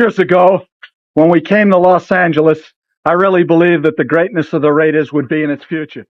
years ago, when we came to Los Angeles, I really believed that the greatness of the Raiders would be in its future.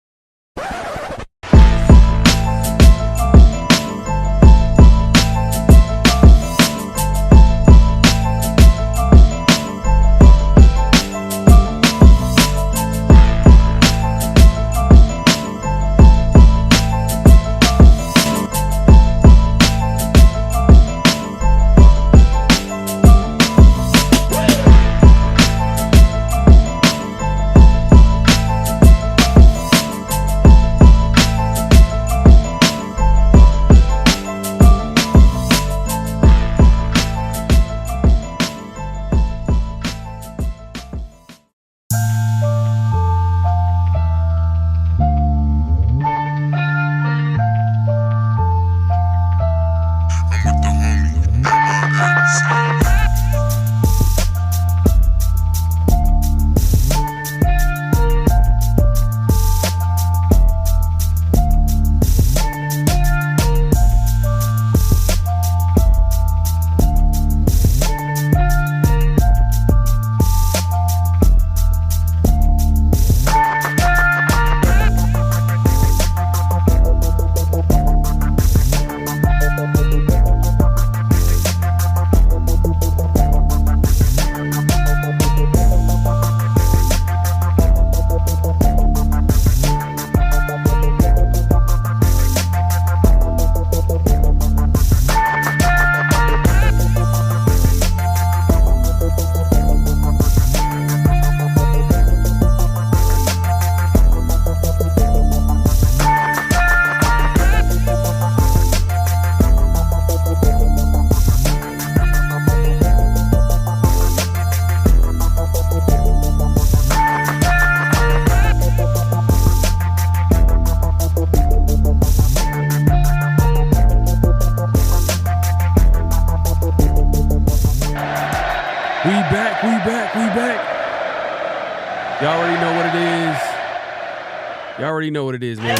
Y'all know what it is, man.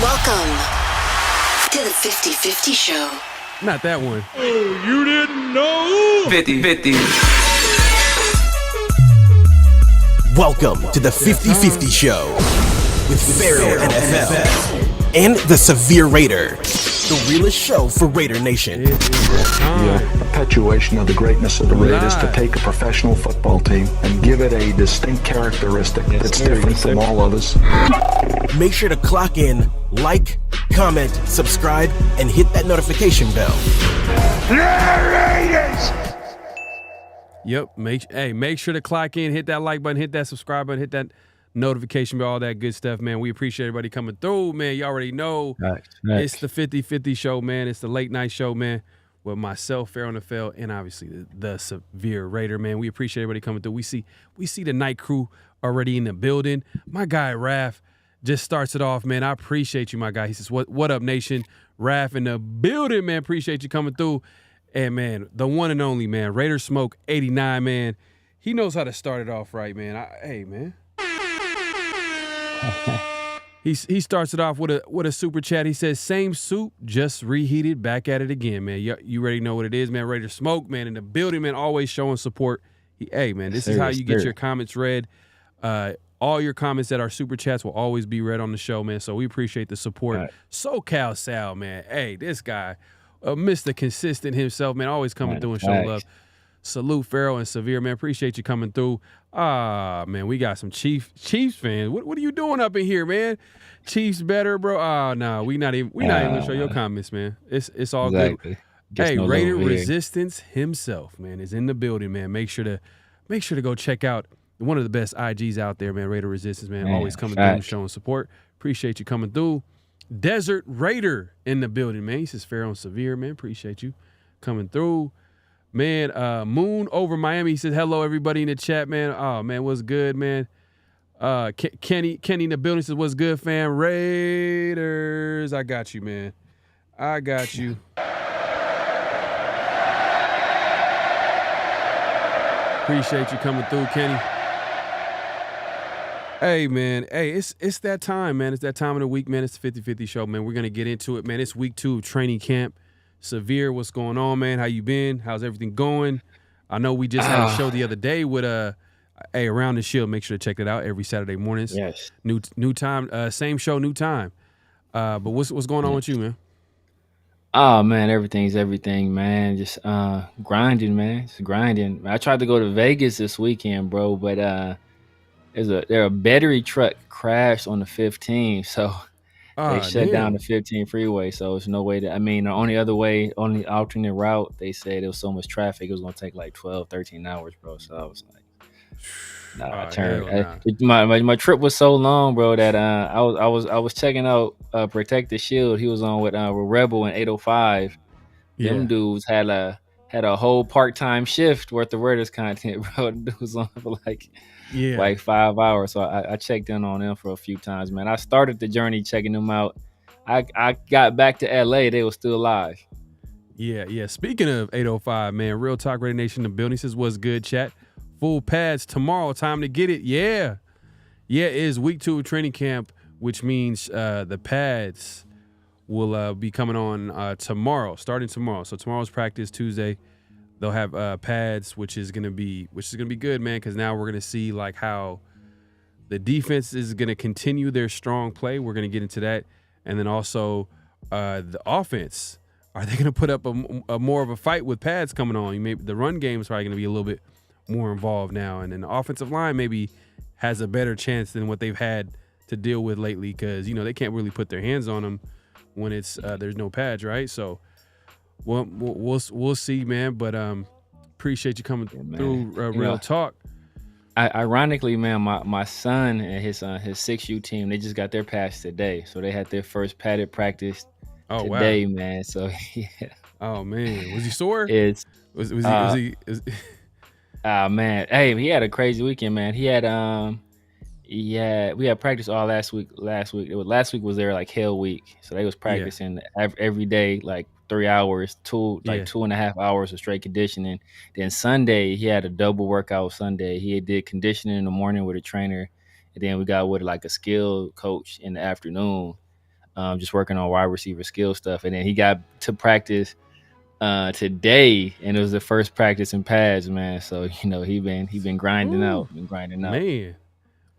Welcome to the 50-50 show. Not that one. Oh, you didn't know? 50-50. Welcome to the 50-50 show with PharoahNFL and the Severe Raider, the realest show for Raider Nation. The perpetuation of the greatness of the Raiders to take a professional football team and give it a distinct characteristic that's different from all others. Make sure to clock in, like, comment, subscribe, and hit that notification bell. Yep. Make sure to clock in, hit that like button, hit that subscribe button, hit that notification bell, all that good stuff, man. We appreciate everybody coming through, man. You already know it's the 50-50 show, man. It's the late night show, man, with myself, PharoahNFL, and obviously the Severe Raider, man. We appreciate everybody coming through. We see the night crew already in the building. My guy Raph just starts it off, man. I appreciate you, my guy. He says, what up, nation? Raph in the building, man. Appreciate you coming through. And, man, the one and only, man, Raider Smoke 89, man. He knows how to start it off right, man. Hey, man. He starts it off with a super chat. He says, same soup, just reheated, back at it again, man. You already know what it is, man. Raider Smoke, man, in the building, man, always showing support. Hey, man, this is how you get your comments read. All your comments that are super chats will always be read on the show, man. So we appreciate the support. Right. SoCal Sal, man. Hey, this guy, Mr. Consistent himself, man, always coming through and showing love. Salute Pharaoh and Severe, man. Appreciate you coming through. Man, we got some Chiefs fans. What are you doing up in here, man? Chiefs better, bro. No, we not even gonna show your comments, man. It's all good. Hey, Raider Resistance himself, man, is in the building, man. Make sure to go check out one of the best IGs out there, man. Raider Resistance, man. Always coming through and showing support. Appreciate you coming through. Desert Raider in the building, man. He says Pharaoh and Severe, man. Appreciate you coming through. Man, Moon over Miami. He said, hello, everybody in the chat, man. Oh, man, what's good, man? Kenny in the building says, what's good, fam? Raiders. I got you, man. I got you. Appreciate you coming through, Kenny. Hey, man. Hey, it's that time, man. It's that time of the week, man. It's the 50-50 show, man. We're going to get into it, man. It's week 2 of training camp. Severe, what's going on, man? How you been? How's everything going? I know we just had a show the other day with Around the Shield. Make sure to check it out every Saturday mornings. Yes. New time, same show, new time. But what's going on with you, man? Oh man, everything's everything, man. Just grinding, man. Just grinding. I tried to go to Vegas this weekend, bro, but there a battery truck crashed on the 15, so they shut down the 15 freeway. So there's no way the only other way, on the alternate route, they said there was so much traffic, it was gonna take like 12, 13 hours, bro. So I was like, I turned. My trip was so long, bro, that I was checking out Protect the Shield. He was on with Rebel and 805. Them dudes had a whole part-time shift worth of Raiders content, bro. It was on for like 5 hours. So I checked in on them for a few times, man. I started the journey checking them out. I got back to LA, they were still live. Yeah. Speaking of 805, man, Real Talk Radio Nation, the building says what's good, chat. Full pads tomorrow. Time to get it. Yeah, it is week 2 of training camp, which means the pads will be coming on tomorrow, starting tomorrow. So tomorrow's practice, Tuesday. They'll have pads, which is gonna be good, man. Because now we're gonna see like how the defense is gonna continue their strong play. We're gonna get into that, and then also the offense. Are they gonna put up a more of a fight with pads coming on? Maybe the run game is probably gonna be a little bit more involved now, and then the offensive line maybe has a better chance than what they've had to deal with lately, because they can't really put their hands on them when it's there's no pads, right? So we'll see, man. But appreciate you coming through Real Talk. Ironically, man, my son and his 6U team, they just got their pads today, so they had their first padded practice today, wow. Man. So yeah. Oh man, was he sore? Was he? Man, hey, he had a crazy weekend, man. We had practice all last week. Last week was their like hell week, so they was practicing every day, like 3 hours, 2.5 hours of straight conditioning. Then Sunday he had a double workout. Sunday he did conditioning in the morning with a trainer, and then we got with like a skill coach in the afternoon, just working on wide receiver skill stuff. And then he got to practice today, and it was the first practice in pads, man. So he been grinding out.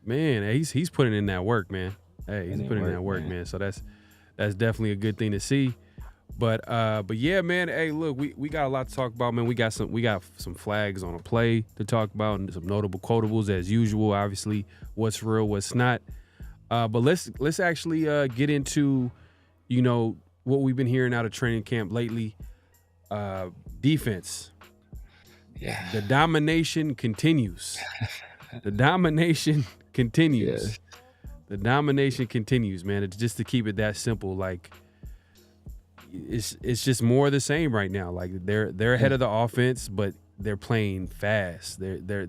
Man, he's putting in that work, man. Hey, he's putting in that work, man. So that's definitely a good thing to see. But yeah, man. Hey, look, we got a lot to talk about, man. We got some flags on a play to talk about, and some notable quotables as usual. Obviously, what's real, what's not. But let's actually get into what we've been hearing out of training camp lately. Defense. Yeah. The domination continues. The domination continues. Yes. The domination continues, man. It's just to keep it that simple. Like it's just more of the same right now. Like they're ahead of the offense, but they're playing fast. They're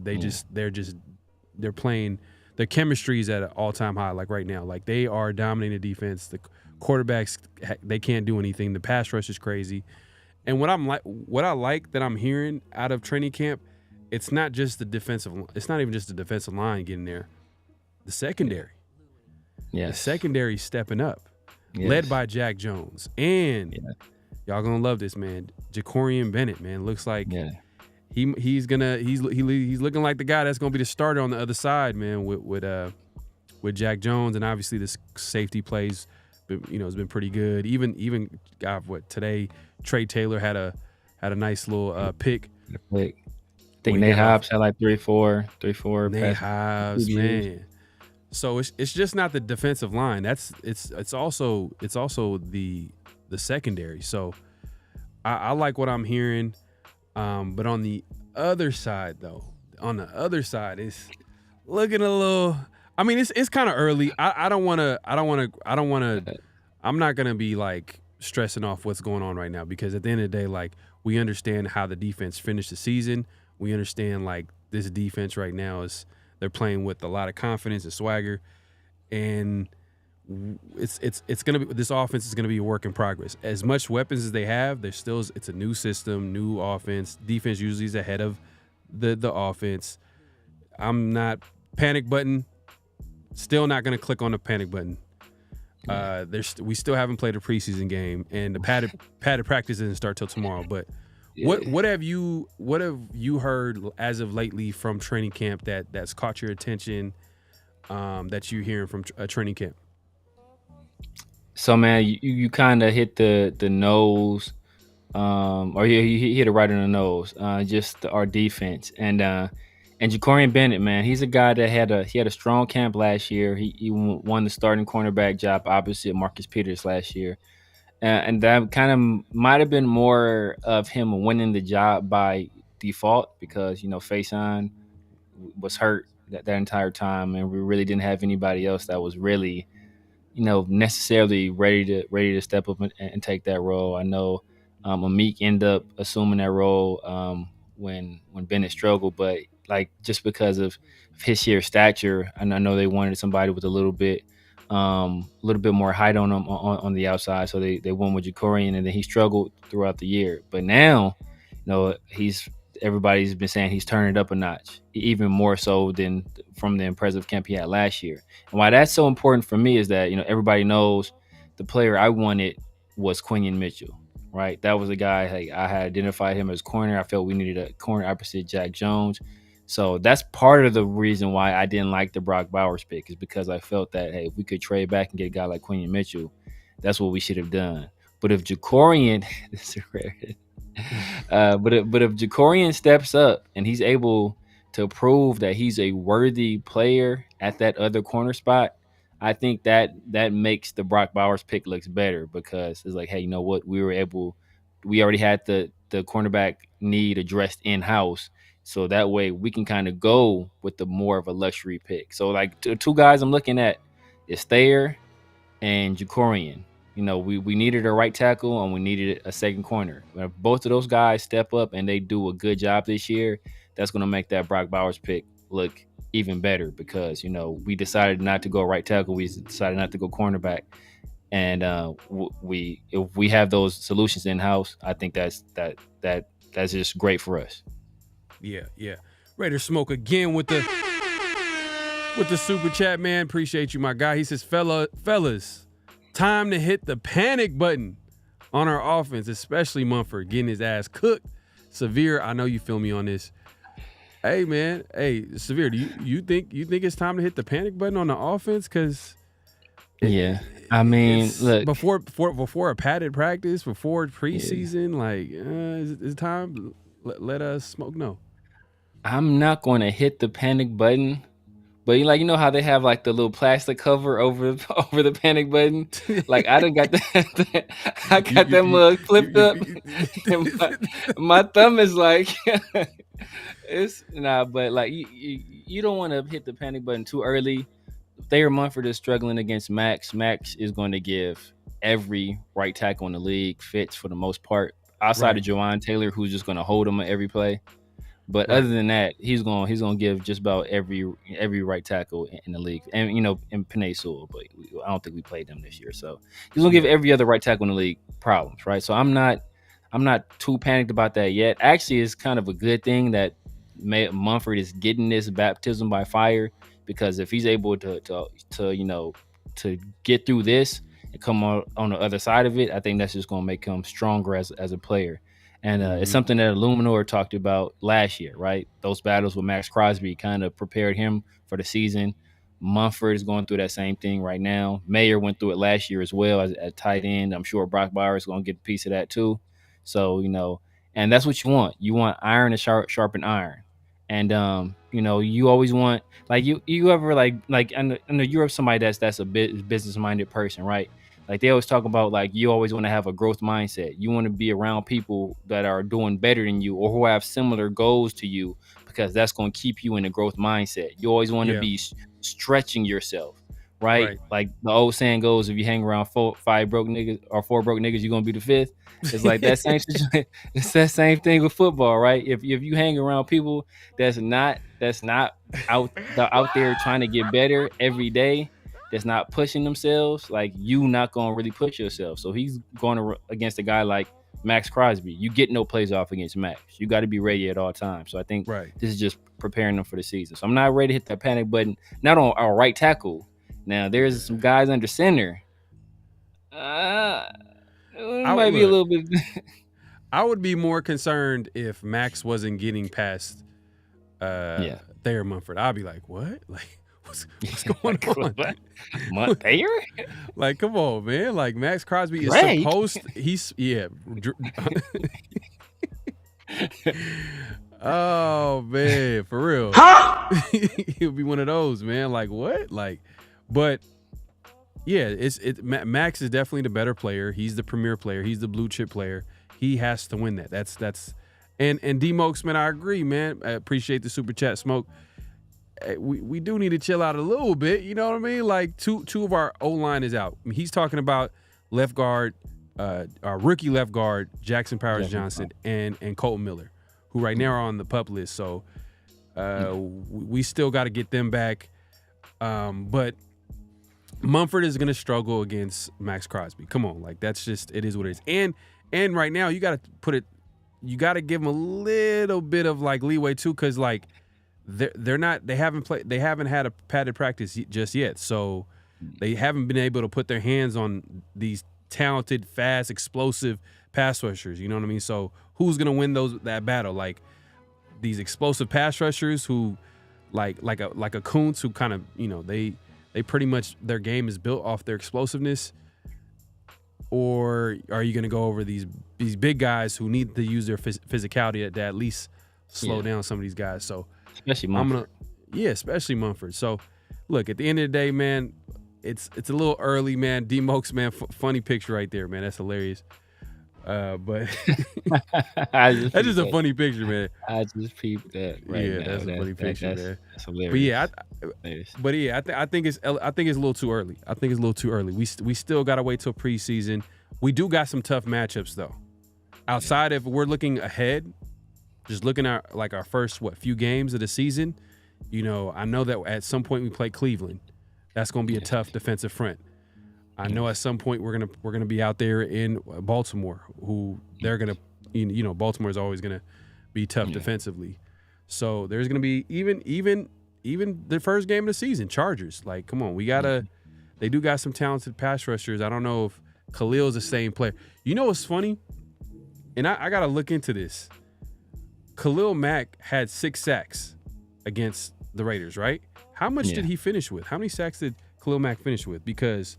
playing. Their chemistry is at an all-time high. Like right now, like they are dominating the defense. The quarterbacks, they can't do anything. The pass rush is crazy. And what I like that I'm hearing out of training camp, it's not just the defensive. It's not even just the defensive line getting there. The secondary. The secondary stepping up, led by Jack Jones, and y'all gonna love this, man. Jacorian Bennett, man, looks like he's looking like the guy that's gonna be the starter on the other side, man. With Jack Jones, and obviously this safety plays, has been pretty good. Even today. Trey Taylor had a nice little pick. I think Nate Hobbs had like 3-4. Nate Hobbs, man. So it's just not the defensive line. It's also the secondary. So I like what I'm hearing. But on the other side, though, it's looking a little. I mean, it's kind of early. I'm not gonna be like stressing off what's going on right now, because at the end of the day, like, we understand how the defense finished the season. We understand like this defense right now they're playing with a lot of confidence and swagger, and it's gonna be, this offense is gonna be a work in progress. As much weapons as they have, it's a new system, new offense. Defense usually is ahead of the offense. I'm not panic button. Still not gonna click on the panic button. We still haven't played a preseason game, and the padded practice doesn't start till tomorrow. But What have you heard as of lately from training camp that's caught your attention, that you're hearing from training camp? So man, you kind of hit the nose, or you hit it right in the nose. Just our defense and Jacorian Bennett, man, he's a guy that had a strong camp last year. He won the starting cornerback job opposite Marcus Peters last year, and that kind of might have been more of him winning the job by default because Faison was hurt that entire time, and we really didn't have anybody else that was really necessarily ready to step up and take that role. I know Amik ended up assuming that role when Bennett struggled, but like just because of his sheer stature, and I know they wanted somebody with a little bit more height on him on the outside, so they went with Jacorian, and then he struggled throughout the year. But now, everybody's been saying he's turning it up a notch, even more so than from the impressive camp he had last year. And why that's so important for me is that everybody knows the player I wanted was Quinion Mitchell, right? That was a guy, like, I had identified him as corner. I felt we needed a corner opposite Jack Jones. So that's part of the reason why I didn't like the Brock Bowers pick, is because I felt that, hey, if we could trade back and get a guy like Quinion Mitchell, that's what we should have done. But if Jacorian, this is rare. But if Jacorian steps up and he's able to prove that he's a worthy player at that other corner spot, I think that makes the Brock Bowers pick looks better, because it's like, hey, you know what? We already had the cornerback need addressed in-house. So that way we can kind of go with the more of a luxury pick. So like two guys I'm looking at is Thayer and Jacorian. We needed a right tackle and we needed a second corner. If both of those guys step up and they do a good job this year, that's going to make that Brock Bowers pick look even better, because we decided not to go right tackle, we decided not to go cornerback, and if we have those solutions in house, I think that's just great for us. Yeah. Raider Smoke again with the super chat, man. Appreciate you, my guy. He says, fellas, time to hit the panic button on our offense, especially Munford getting his ass cooked. Severe, I know you feel me on this. Hey, man. Hey, Severe, do you think it's time to hit the panic button on the offense? Because yeah, I mean, look, before a padded practice, before preseason, it's time. Let us Smoke know. I'm not going to hit the panic button, but you know how they have like the little plastic cover over the panic button? Like I done got that I got that mug flipped up, and my thumb is like it's nah. But like you don't want to hit the panic button too early. Thayer Munford is struggling against Max. Max is going to give every right tackle in the league fits for the most part, outside of Jawan Taylor, who's just going to hold him at every play. But other than that, he's gonna give just about every right tackle in the league, and in Penei Sewell, but I don't think we played them this year, so he's gonna give every other right tackle in the league problems, right? So I'm not too panicked about that yet. Actually, it's kind of a good thing that Munford is getting this baptism by fire, because if he's able to get through this and come on the other side of it, I think that's just gonna make him stronger as a player. And it's something that Illuminor talked about last year, right? Those battles with Max Crosby kind of prepared him for the season. Munford is going through that same thing right now. Mayer went through it last year as well as at tight end. I'm sure Brock Bowers is going to get a piece of that too. So, and that's what you want. You want iron to sharpen iron. And, you always want, like, you ever, like I know you're somebody that's a business-minded person, right? Like they always talk about, like, you always want to have a growth mindset. You want to be around people that are doing better than you or who have similar goals to you, because that's going to keep you in a growth mindset. You always want to be stretching yourself, right? Like the old saying goes, if you hang around four broke niggas, you're going to be the fifth. It's like that same situation. It's that same thing with football, right? If you hang around people that's not out there trying to get better every day, that's not pushing themselves, like, you not going to really push yourself. So he's going against a guy like Max Crosby. You get no plays off against Max. You got to be ready at all times. So I think this is just preparing them for the season. So I'm not ready to hit that panic button, not on our right tackle. Now, there's some guys under center. It might be a little bit. I would be more concerned if Max wasn't getting past Thayer Munford. I'd be like, what? Like, what's going on? Thayer? Like, come on, man. Like, Max Crosby is Drake? supposed. Oh man, for real. He'll be one of those, man. Like, what? Like, but yeah, Max is definitely the better player. He's the premier player. He's the blue chip player. He has to win that. That's and D-Mokes, man, I agree, man. I appreciate the super chat, Smoke. We do need to chill out a little bit. You know what I mean? Like two of our O-line is out. I mean, he's talking about left guard, our rookie left guard, Jackson Powers Johnson, and Colton Miller, who right now are on the PUP list. So we still got to get them back. But Munford is going to struggle against Max Crosby. Come on, like that's just it is what it is. And right now you got to give them a little bit of like leeway too, because like they haven't had a padded practice just yet, so they haven't been able to put their hands on these talented, fast, explosive pass rushers. You know what I mean? So who's gonna win that battle? Like these explosive pass rushers who like a Kuntz, who kind of, you know, they pretty much their game is built off their explosiveness. Or are you going to go over these big guys who need to use their physicality to at least slow down some of these guys? So especially Munford. Especially Munford. So look, at the end of the day, man, it's a little early, man. D-Mokes, man, funny picture right there, man. That's hilarious. But that's just a funny picture, man. I just peeped that. Right now. That's a funny picture, man. That's hilarious. But I think it's a little too early. I think it's a little too early. We still gotta wait till preseason. We do got some tough matchups though. Outside of we're looking ahead, just looking at like our first few games of the season. You know, I know that at some point we play Cleveland. That's gonna be a tough defensive front. I know at some point we're gonna be out there in Baltimore, who they're gonna, you know, Baltimore is always gonna be tough defensively. So there's gonna be even the first game of the season, Chargers. Like, come on, they do got some talented pass rushers. I don't know if Khalil's the same player. You know what's funny? And I gotta look into this. Khalil Mack had 6 sacks against the Raiders, right? How much did he finish with? How many sacks did Khalil Mack finish with? Because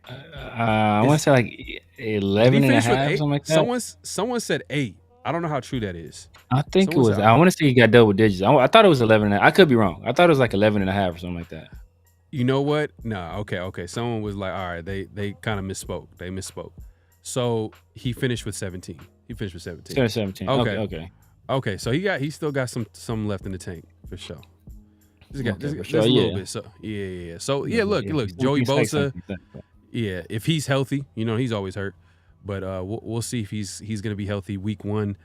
I want to say like 11 and a half, something like that. Someone said 8. I don't know how true that is. I think it was. I want to say he got double digits. I thought it was 11. I could be wrong. I thought it was like 11 and a half or something like that. You know what? No. Okay. Someone was like, all right, they kind of misspoke. They misspoke. So he finished with 17. He finished with 17. 17. Okay. So he still got some left in the tank for sure. Just a sure, little bit. So yeah. So look, Joey Bosa. Yeah, if he's healthy, you know, he's always hurt. But we'll see if he's going to be healthy week 1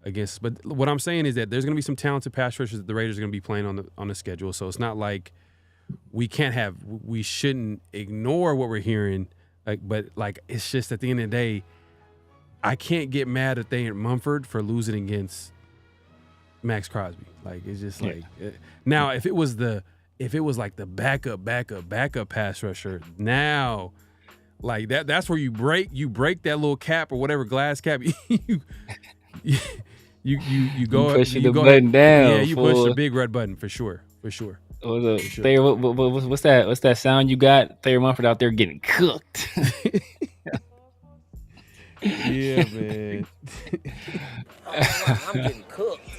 against. But what I'm saying is that there's going to be some talented pass rushers that the Raiders are going to be playing on the schedule. So it's not like we shouldn't ignore what we're hearing. But it's just at the end of the day, I can't get mad at Thayer Munford for losing against Max Crosby. Like, it's just like now if it was like the backup pass rusher, now like that's where you break that little cap or whatever glass cap you go push the button down. Yeah, you push the big red button for sure. Thayer, what's that sound you got? Thayer Munford out there getting cooked. Yeah, man. I'm getting cooked.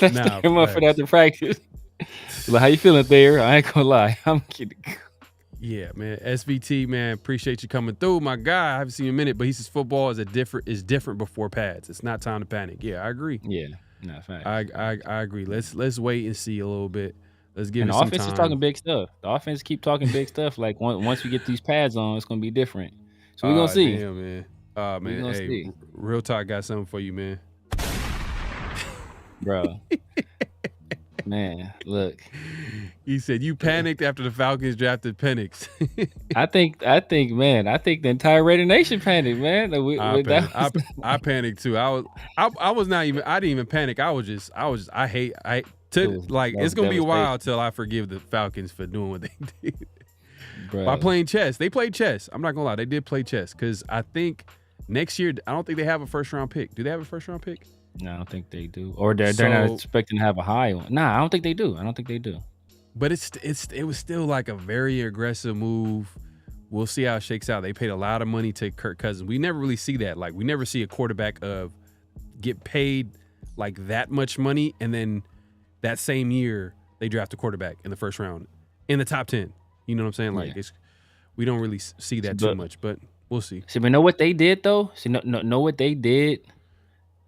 That's Thayer Munford after practice. Like, how you feeling, Thayer? I ain't gonna lie, I'm getting cooked. Yeah, man. SVT, man, appreciate you coming through, my guy. I haven't seen you in a minute, but he says football is different before pads. It's not time to panic. Yeah, I agree. Yeah, no, fact. I agree. Let's wait and see a little bit. Let's give it some some time. The offense is talking big stuff. The offense keep talking big stuff. Like once we get these pads on, it's gonna be different. So we're gonna see. Damn, man. Man. Hey, Real Talk got something for you, man. Bro. Man, look. He said you panicked after the Falcons drafted Penix. I think the entire Raider Nation panicked, man. I panicked too. I didn't even panic. it's gonna be a while till I forgive the Falcons for doing what they did. Bro. By playing chess. They played chess. I'm not gonna lie, they did play chess because I think Next year, I don't think they have a first-round pick. Do they have a first-round pick? No, I don't think they do. Or they're not expecting to have a high one. Nah, I don't think they do. But it was still like a very aggressive move. We'll see how it shakes out. They paid a lot of money to Kirk Cousins. We never really see that. Like, we never see a quarterback get paid like that much money, and then that same year they draft a quarterback in the first round in the top 10. You know what I'm saying? Like, we don't really see that too much, but we'll see. See, but know what they did though? See, know what they did.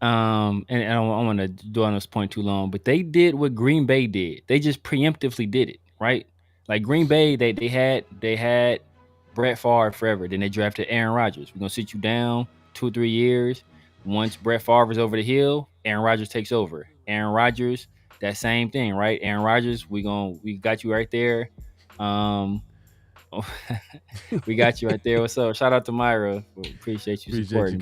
And I don't want to dwell on this point too long, but they did what Green Bay did. They just preemptively did it, right? Like Green Bay, they had Brett Favre forever. Then they drafted Aaron Rodgers. We're gonna sit you down 2 or 3 years. Once Brett Favre is over the hill, Aaron Rodgers takes over. Aaron Rodgers, that same thing, right? Aaron Rodgers, we got you right there. We got you right there. What's up? Shout out to Myra. Appreciate you supporting.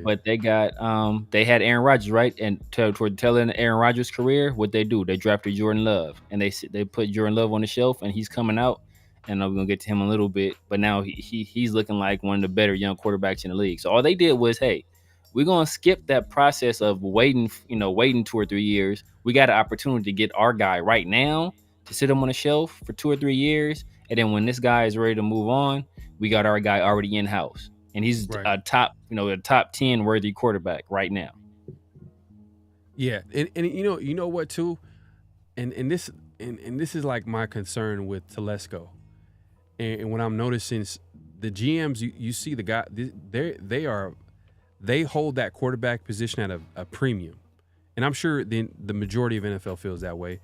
But they got they had Aaron Rodgers, right? And toward the tail end of Aaron Rodgers' career, what they do? They drafted Jordan Love, and they put Jordan Love on the shelf, and he's coming out. And I'm gonna get to him a little bit, but now he's looking like one of the better young quarterbacks in the league. So all they did was, hey, we're gonna skip that process of waiting 2 or 3 years. We got an opportunity to get our guy right now to sit him on the shelf for 2 or 3 years. And then when this guy is ready to move on, we got our guy already in house, and he's a top 10 worthy quarterback right now. Yeah, and you know what too, and this is like my concern with Telesco, and when I'm noticing the GMs, you see the guy, they hold that quarterback position at a premium, and I'm sure the majority of NFL feels that way.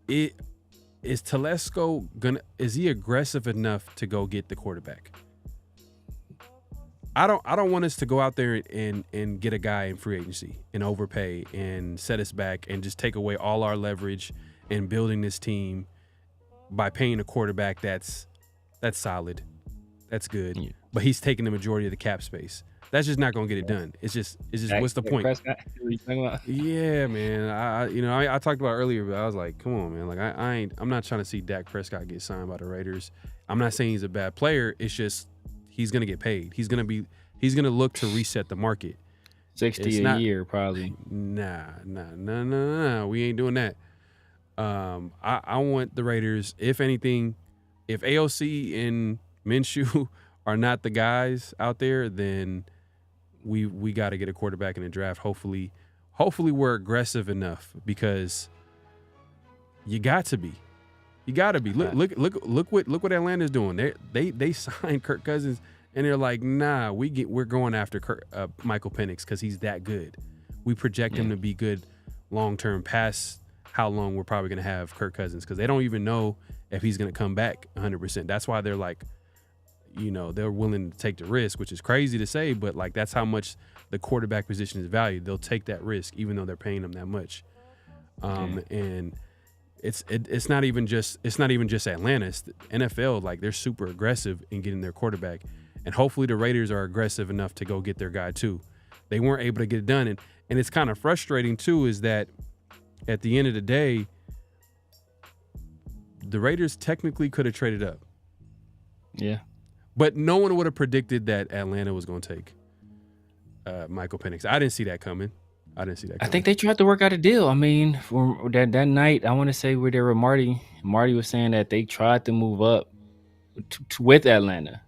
Is Telesco is he aggressive enough to go get the quarterback? I don't want us to go out there and get a guy in free agency and overpay and set us back and just take away all our leverage in building this team by paying a quarterback that's solid, that's good, but he's taking the majority of the cap space. That's just not gonna get it done. It's just what's the point? Yeah, man. I talked about it earlier, but I was like, come on, man. Like I'm not trying to see Dak Prescott get signed by the Raiders. I'm not saying he's a bad player. It's just he's gonna get paid. He's gonna look to reset the market. 60 a year, probably. Nah. We ain't doing that. I want the Raiders, if anything, if AOC and Minshew are not the guys out there, then we got to get a quarterback in the draft. Hopefully we're aggressive enough, because you got to be. Look what Atlanta's doing. They signed Kirk Cousins, and they're like, nah, we're going after Michael Penix because he's that good. We project him to be good long term, past how long we're probably going to have Kirk Cousins, because they don't even know if he's going to come back 100%. That's why they're like, they're willing to take the risk, which is crazy to say, but like that's how much the quarterback position is valued. They'll take that risk even though they're paying them that much. And it's not even just Atlanta. It's the NFL. Like, they're super aggressive in getting their quarterback, and hopefully the Raiders are aggressive enough to go get their guy too. They weren't able to get it done, and it's kind of frustrating too, is that at the end of the day, the Raiders technically could have traded up. Yeah. But no one would have predicted that Atlanta was going to take Michael Penix. I didn't see that coming. I think they tried to work out a deal. I mean, for that night, I want to say where they were, Marty was saying that they tried to move up with Atlanta,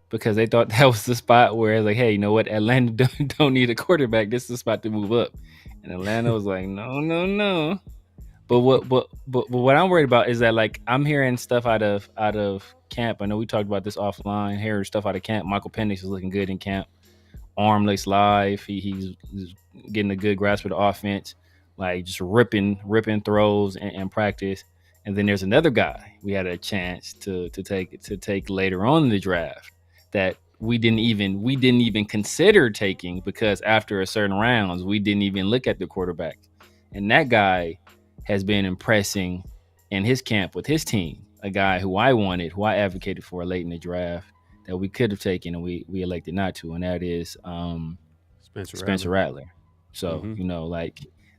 because they thought that was the spot where it's like, hey, you know what? Atlanta don't need a quarterback. This is the spot to move up. And Atlanta was like, no. But what I'm worried about is that, like, I'm hearing stuff out of camp. I know we talked about this offline. Hearing stuff out of camp. Michael Penix is looking good in camp. Arm looks live. He's getting a good grasp of the offense, like just ripping throws and practice. And then there's another guy we had a chance to take later on in the draft that we didn't even consider taking, because after a certain rounds we didn't even look at the quarterback, and that guy has been impressing in his camp with his team. A guy who I advocated for late in the draft that we could have taken, and we elected not to, and that is Spencer Rattler. So,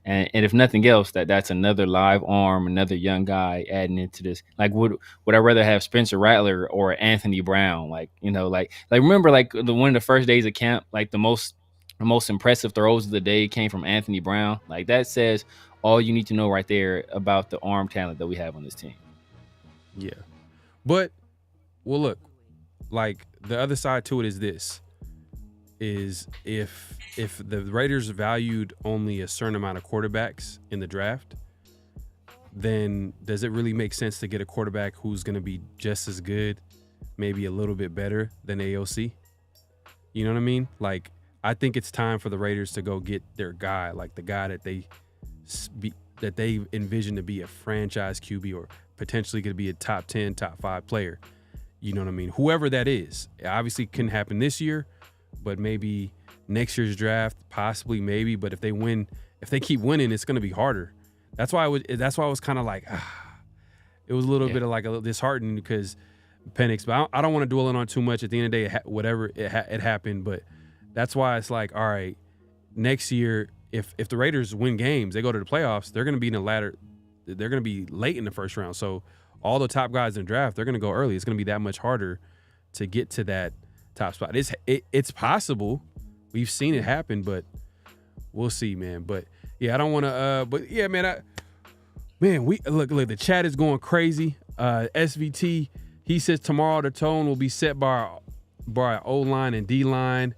And if nothing else, that's another live arm, another young guy adding into this. Like, would I rather have Spencer Rattler or Anthony Brown? Like, like remember, like one of the first days of camp, like the most impressive throws of the day came from Anthony Brown. Like, that says all you need to know right there about the arm talent that we have on this team. Yeah. But, well, look, like the other side to it is this, is if the Raiders valued only a certain amount of quarterbacks in the draft, then does it really make sense to get a quarterback who's going to be just as good, maybe a little bit better than AOC? You know what I mean? Like, I think it's time for the Raiders to go get their guy, like the guy that they envision to be a franchise QB or potentially going to be a top 10, top 5 player. You know what I mean? Whoever that is. It obviously couldn't happen this year, but maybe next year's draft, possibly, maybe. But if they keep winning, it's going to be harder. That's why I was kind of like, it was a little bit of like a little disheartening because Penix. But I don't want to dwell on too much. At the end of the day, whatever it happened. But that's why it's like, all right, next year, if the Raiders win games, they go to the playoffs, they're going to be in the ladder. They're going to be late in the first round. So all the top guys in the draft, they're going to go early. It's going to be that much harder to get to that top spot. It's possible. We've seen it happen, but we'll see, man. But yeah, I don't want to. But yeah, man. We look. The chat is going crazy. SVT, he says tomorrow the tone will be set by O line and D line.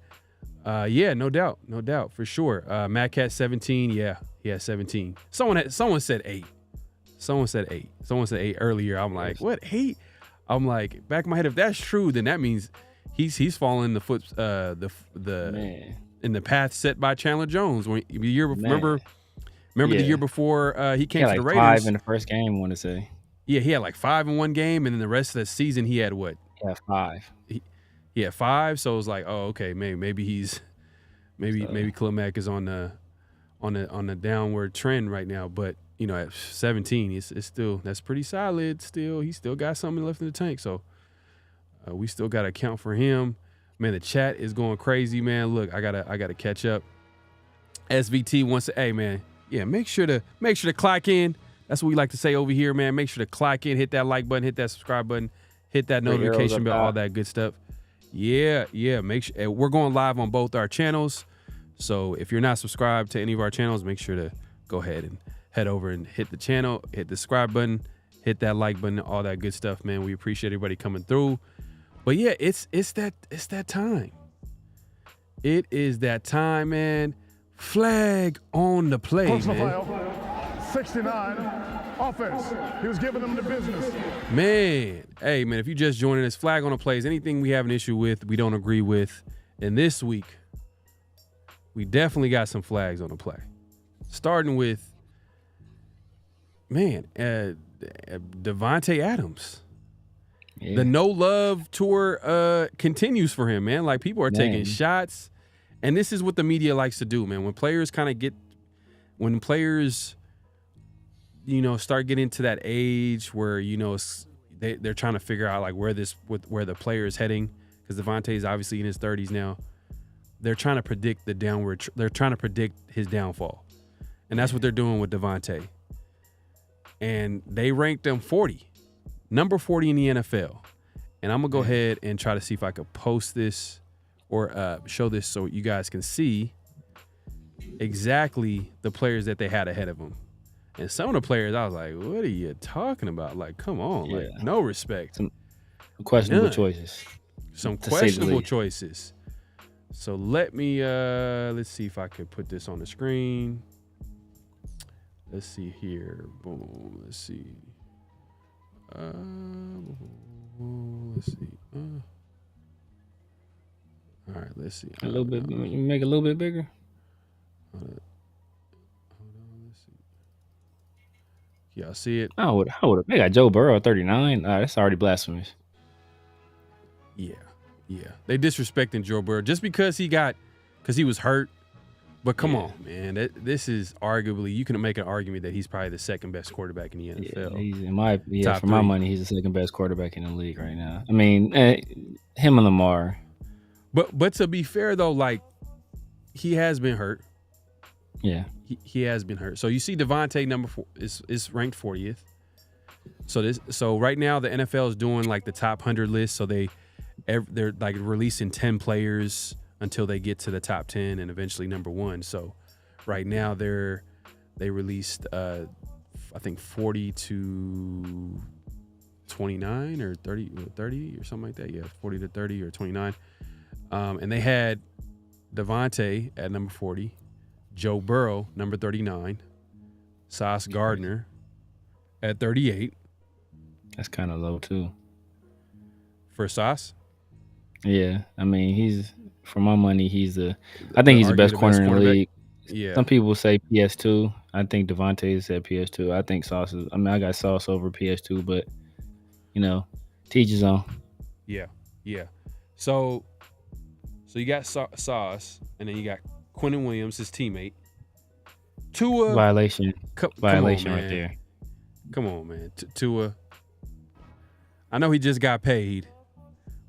Yeah, no doubt, for sure. Matt 17, yeah, 17. Someone said 8. Someone said 8 earlier. I'm like, what, 8? I'm like, back in my head, if that's true, then that means he's following the foot in the path set by Chandler Jones. When the year before, remember the year before he came to the Raiders. 5 in the first game, I want to say. Yeah, he had like 5 in one game, and then the rest of the season he had what? Yeah, 5. He had 5, so it was like, oh, okay, maybe he's maybe Khalil Mack is on the downward trend right now, but at 17, it's still, that's pretty solid. Still, he still got something left in the tank, so we still got to account for him. Man, the chat is going crazy, man. Look, I gotta catch up. SVT wants to, hey man, yeah, make sure to clock in. That's what we like to say over here, man. Make sure to clock in, hit that like button, hit that subscribe button, hit that notification bell, all that good stuff. Yeah. Make sure we're going live on both our channels. So if you're not subscribed to any of our channels, make sure to go ahead and head over and hit the channel, hit the subscribe button, hit that like button, all that good stuff, man. We appreciate everybody coming through. But yeah, it's that time. It is that time, man. Flag on the play, man. 69, offense. He was giving them the business. Man, hey, man, if you just joining us, flag on the plays, anything we have an issue with, we don't agree with. And this week, we definitely got some flags on the play. Starting with, man, Devontae Adams. Yeah. The No Love tour continues for him, man. Like, people are taking shots. And this is what the media likes to do, man. When players start getting to that age where, they're trying to figure out like where the player is heading, because Devontae is obviously in his 30s now. They're trying to predict they're trying to predict his downfall. And that's what they're doing with Devontae. And they ranked him number 40 in the NFL. And I'm going to go ahead and try to see if I could post this or show this so you guys can see exactly the players that they had ahead of him. And some of the players, I was like, what are you talking about? Like, come on, like, no respect. Some questionable choices. Some questionable choices. So let me, let's see if I could put this on the screen. Let's see here. Boom. Let's see. Let's see. All right, let's see. A little bit. Make it a little bit bigger. Hold on. Let's see. Y'all see it? I would have. They got Joe Burrow 39. That's already blasphemous. Yeah. They disrespecting Joe Burrow just because he was hurt. But come on, man. This is arguably, you can make an argument that he's probably the second best quarterback in the NFL. Yeah, for my money, he's the second best quarterback in the league right now. I mean, him and Lamar. But to be fair though, like, he has been hurt. Yeah. he has been hurt. So you see Devontae number 4 is ranked 40th. So right now the NFL is doing like the top 100 list. So they're like releasing 10 players until they get to the top 10 and eventually number 1. So right now they released I think 40 to 29 or 30 or something like that. Yeah, 40 to 30 or 29. And they had Devontae at number 40, Joe Burrow number 39, Sauce Gardner at 38. That's kind of low too. For Sauce? Yeah, I mean, he's for my money, I think he's the best corner in the league. Yeah. Some people say PS2. I think Devontae is at PS2. I think Sauce is. I mean, I got Sauce over PS2, but teach his own. Yeah. So you got Sauce, and then you got Quentin Williams, his teammate. Tua Violation on, right there. Come on, man. Tua. I know he just got paid,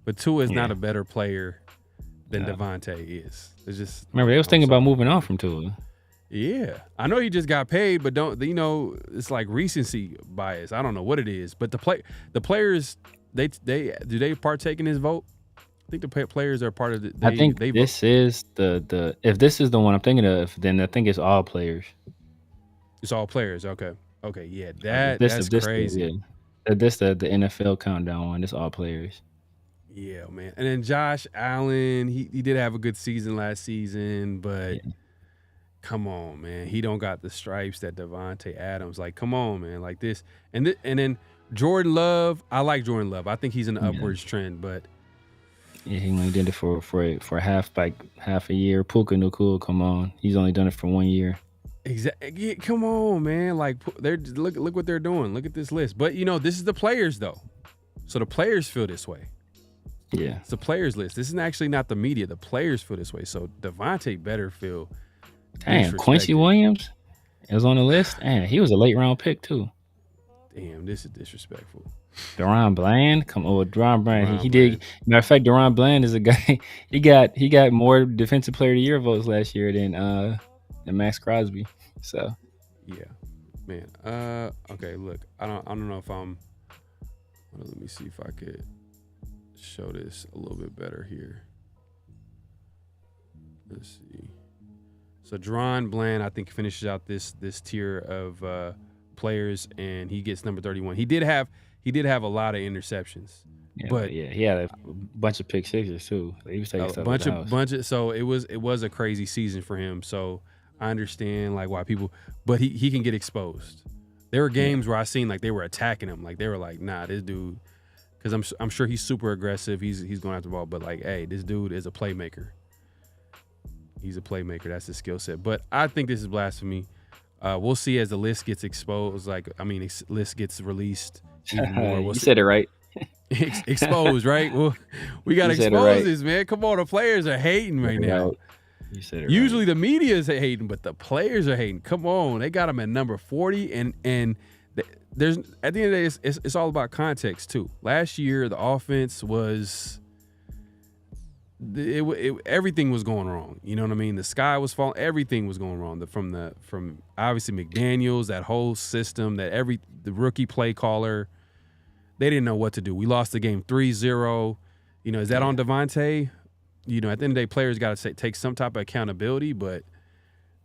but Tua is not a better player than Devontae is. It's just remember they was thinking about moving on from Tua. Yeah, I know he just got paid, but it's like recency bias. I don't know what it is, but the players do they partake in his vote? I think the players are part of the. I think this is the if this is the one I'm thinking of, then I think it's all players. It's all players. Okay, yeah, that's crazy. This the NFL countdown one. It's all players. Yeah, man. And then Josh Allen, he did have a good season last season, but come on, man, he don't got the stripes that Devontae Adams. Like, come on, man, like this. And then Jordan Love, I like Jordan Love. I think he's in an upwards trend, but he only did it for half a year. Puka Nacua, come on, he's only done it for 1 year. Exactly. Yeah, come on, man. Like look what they're doing. Look at this list. But this is the players though, so the players feel this way. Yeah, it's the players list. This is actually not the media. The players feel this way. So Devontae better feel. Damn, Quincy Williams is on the list. Damn, he was a late round pick too. Damn, this is disrespectful. Deron Bland, come on, Deron Bland. He did. Matter of fact, Deron Bland is a guy. He got more Defensive Player of the Year votes last year than Max Crosby. So yeah, man. Okay, look, I don't know if I'm. Let me see if I could show this a little bit better here. Let's see. So Deron Bland, I think, finishes out this tier of players, and he gets number 31. He did have a lot of interceptions, but he had a bunch of pick sixes too. He was taking stuff bunch of. So it was a crazy season for him. So I understand like why people, but he can get exposed. There were games where I seen like they were attacking him, like they were like, nah, this dude, because I'm sure he's super aggressive. He's going after the ball, but like, hey, this dude is a playmaker. He's a playmaker. That's his skill set. But I think this is blasphemy. We'll see as the list gets exposed. List gets released even more. You said it right. Exposed, right? Well, we got to expose this, man. Come on, the players are hating right now. You said it Usually right. the media is hating, but the players are hating. Come on, they got him at number 40, and there's at the end of the day, it's all about context too. Last year, the offense was. Everything was going wrong. You know what I mean? The sky was falling. Everything was going wrong. From obviously McDaniels, that whole system, the rookie play caller, they didn't know what to do. We lost the game 3-0. Is that on Devontae? At the end of the day, players got to take some type of accountability. But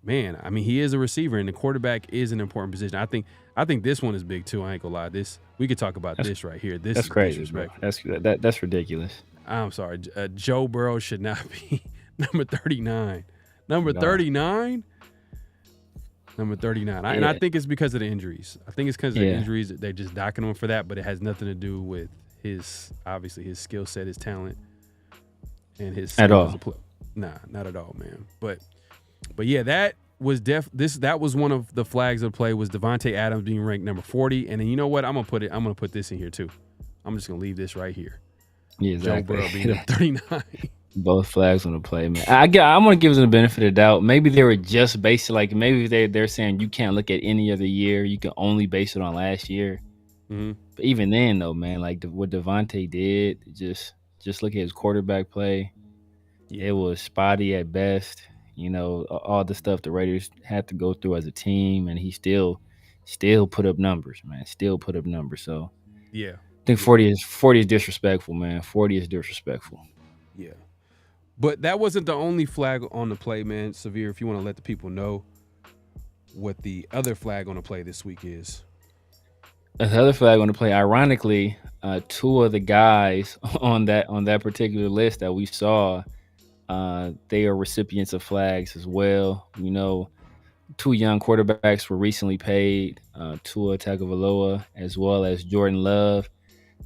man, I mean, he is a receiver, and the quarterback is an important position. I think this one is big too. I ain't gonna lie. We could talk about this right here. This that's is crazy, bro. That's ridiculous. I'm sorry. Joe Burrow should not be number 39. Number 39? Number 39. And I think it's because of the injuries. I think it's because of the injuries. They're just docking him for that, but it has nothing to do with his skill set, his talent, and his at all. Nah, not at all, man. But yeah, that was that was one of the flags of the play was Devontae Adams being ranked number 40. And then you know what? I'm gonna put this in here too. I'm just gonna leave this right here. Yeah, exactly. Joe Burrow being up 39. Both flags on the play, man. I'm gonna give them the benefit of the doubt. Maybe they were just based maybe they're saying you can't look at any other year. You can only base it on last year. Mm-hmm. But even then, though, man, like what Devontae did, just look at his quarterback play. It was spotty at best. You know, all the stuff the Raiders had to go through as a team, and he still put up numbers, man. Still put up numbers. So Yeah. I think 40 is disrespectful, man. 40 is disrespectful. Yeah. But that wasn't the only flag on the play, man. Severe, if you want to let the people know what the other flag on the play this week is. The other flag on the play, ironically, two of the guys on that particular list that we saw, they are recipients of flags as well. You know, two young quarterbacks were recently paid, Tua Tagovailoa as well as Jordan Love,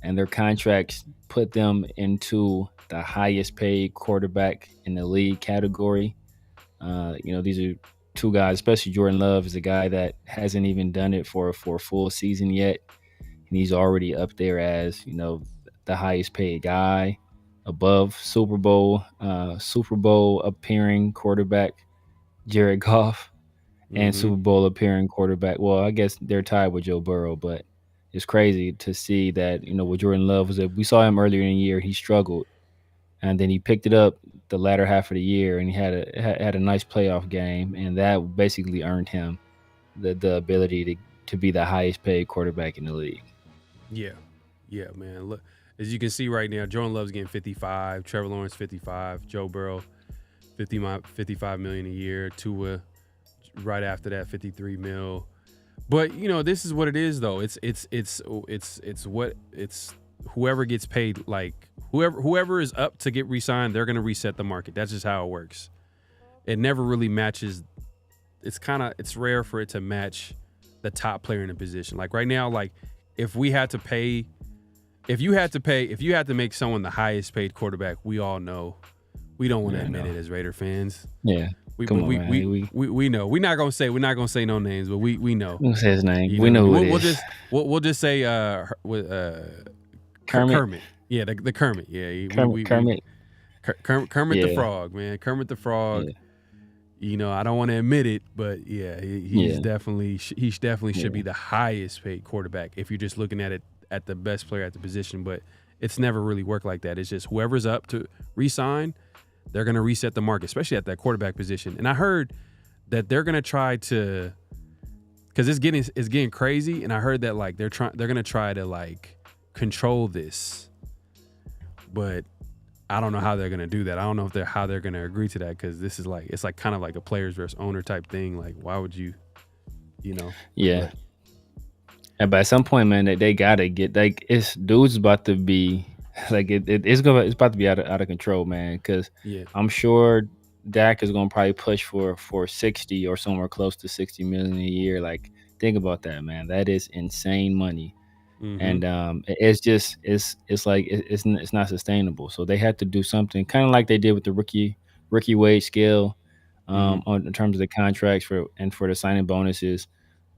and their contracts put them into the highest paid quarterback in the league category. You know, these are two guys, especially Jordan Love is a guy that hasn't even done it for a full season yet. And he's already up there as, you know, the highest paid guy above Super Bowl appearing quarterback Jared Goff and Super Bowl appearing quarterback. Well, I guess they're tied with Joe Burrow, but it's crazy to see that, you know, with Jordan Love we saw him earlier in the year, he struggled, and then he picked it up the latter half of the year, and he had a nice playoff game, and that basically earned him the ability to be the highest paid quarterback in the league. Yeah, man. Look, as you can see right now, Jordan Love's getting 55, Trevor Lawrence 55, Joe Burrow 55 million a year, Tua right after that 53 mil. But you know, this is what it is though. It's whoever gets paid, like whoever is up to get re-signed, they're gonna reset the market. That's just how it works. It never really matches. It's rare for it to match the top player in a position. Like right now, like if you had to make someone the highest paid quarterback, we all know. We don't want to admit it as Raider fans. Yeah. We know. We're not gonna say no names, but we know. We'll say his name. You we know who we'll, it we'll is. just we'll just say Kermit. Yeah, the Kermit. Yeah, Kermit. Kermit the Frog, man. Kermit the Frog. Yeah. You know, I don't want to admit it, but yeah, he's definitely should be the highest paid quarterback if you're just looking at it at the best player at the position. But it's never really worked like that. It's just whoever's up to re-sign, they're going to reset the market, especially at that quarterback position. And I heard that they're going to try to, because it's getting crazy. And I heard that like they're going to try to like control this, but I don't know how they're going to do that. I don't know how they're going to agree to that, because this is like, it's like kind of like a players versus owner type thing. Like, why would you know? Yeah. But at some point, man, they gotta get like dude's about to be like it's about to be out of control, man. Because I'm sure Dak is gonna probably push for 60 or somewhere close to 60 million a year. Like, think about that, man. That is insane money. And it's not sustainable. So they had to do something kind of like they did with the rookie wage scale, in terms of the contracts for the signing bonuses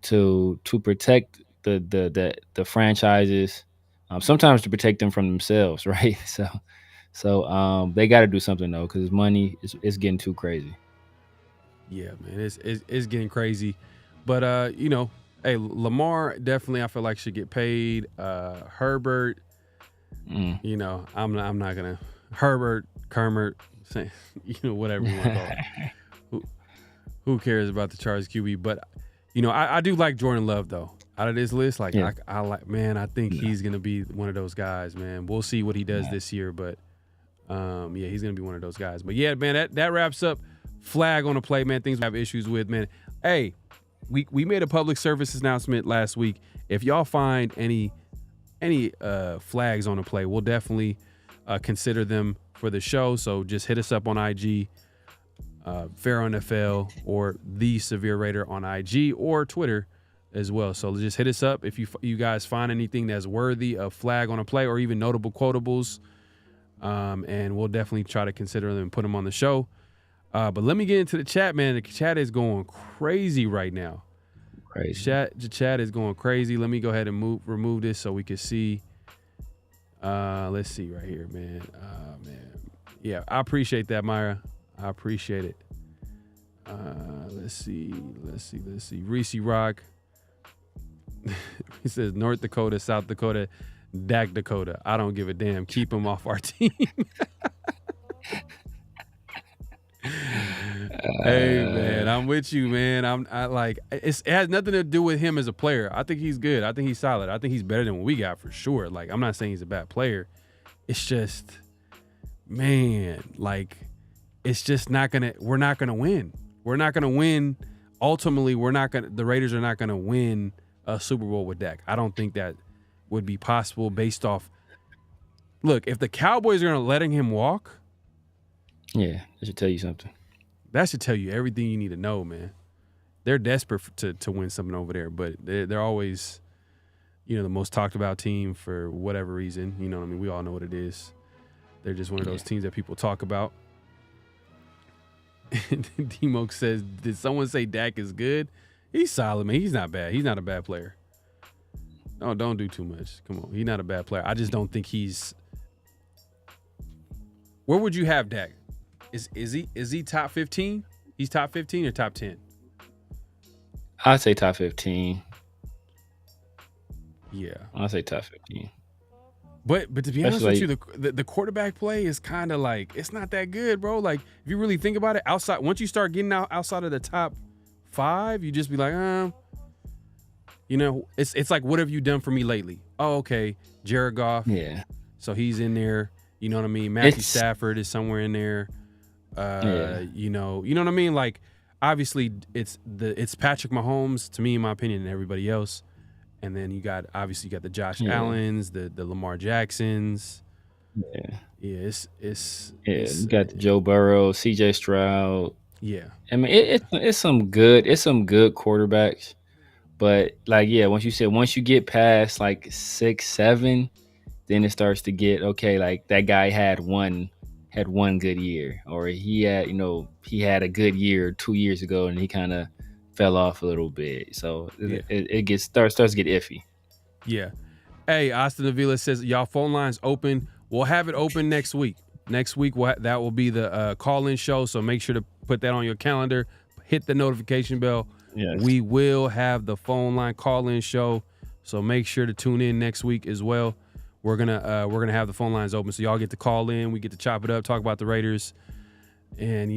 to protect the franchises, sometimes to protect them from themselves, right? So they got to do something though, because money is getting too crazy. Yeah, man, it's getting crazy, but you know. Hey, Lamar definitely I feel like should get paid. Herbert, you know, I'm not gonna Herbert, Kermit, you know, whatever you want to call it. Who cares about the Chargers QB? But you know, I do like Jordan Love though. Out of this list, like I like, man, I think he's gonna be one of those guys, man. We'll see what he does this year, but he's gonna be one of those guys. But yeah, man, that wraps up flag on the play, man. Things we have issues with, man. Hey. We made a public service announcement last week. If y'all find any flags on the play, we'll definitely consider them for the show. So just hit us up on IG, PharoahNFL, or The Severe Raider on IG or Twitter as well. So just hit us up if you guys find anything that's worthy of flag on a play or even notable quotables, and we'll definitely try to consider them and put them on the show. But let me get into the chat, man. The chat is going crazy right now. Crazy. The chat is going crazy. Let me go ahead and remove this so we can see. Let's see right here, man. Man. Yeah, I appreciate that, Myra. I appreciate it. Let's see. Reese Rock. He says North Dakota, South Dakota, Dak Dakota. I don't give a damn. Keep him off our team. Hey man, I'm with you, man. It has nothing to do with him as a player. I think he's good. I think he's solid. I think he's better than what we got for sure. Like, I'm not saying he's a bad player. It's just, man, like, it's just we're not gonna win. We're not gonna win. Ultimately, the Raiders are not gonna win a Super Bowl with Dak. I don't think that would be possible based off. Look, if the Cowboys are gonna letting him walk, yeah, that should tell you something. That should tell you everything you need to know, man. They're desperate to win something over there, but they're always, the most talked about team for whatever reason. You know what I mean? We all know what it is. They're just one of those teams that people talk about. D-Moke says, did someone say Dak is good? He's solid, man. He's not bad. He's not a bad player. No, don't do too much. Come on. He's not a bad player. I just don't think he's... Where would you have Dak? Is he top 15? He's top 15 or top 10? I'd say top 15. Yeah. I'd say top 15. But to be honest with you, the quarterback play is kind of like, it's not that good, bro. Like, if you really think about it, once you start getting outside of the top 5, you just be like, it's like, what have you done for me lately? Oh, okay, Jared Goff. Yeah. So he's in there. You know what I mean? Matthew Stafford is somewhere in there. You know what I mean? Like, obviously, it's Patrick Mahomes, to me, in my opinion, and everybody else. And then you got the Josh Allens, the Lamar Jacksons. Yeah. Yeah, you got the Joe Burrow, CJ Stroud. Yeah. I mean, it's some good quarterbacks. But once you get past like 6, 7, then it starts to get okay, like that guy had one good year, or he had a good year 2 years ago and he kind of fell off a little bit. So it starts to get iffy. Yeah. Hey, Austin Avila says, y'all phone lines open. We'll have it open next week. Next week, that will be the call-in show, so make sure to put that on your calendar. Hit the notification bell. Yes. We will have the phone line call-in show, so make sure to tune in next week as well. We're gonna have the phone lines open, so y'all get to call in. We get to chop it up, talk about the Raiders, and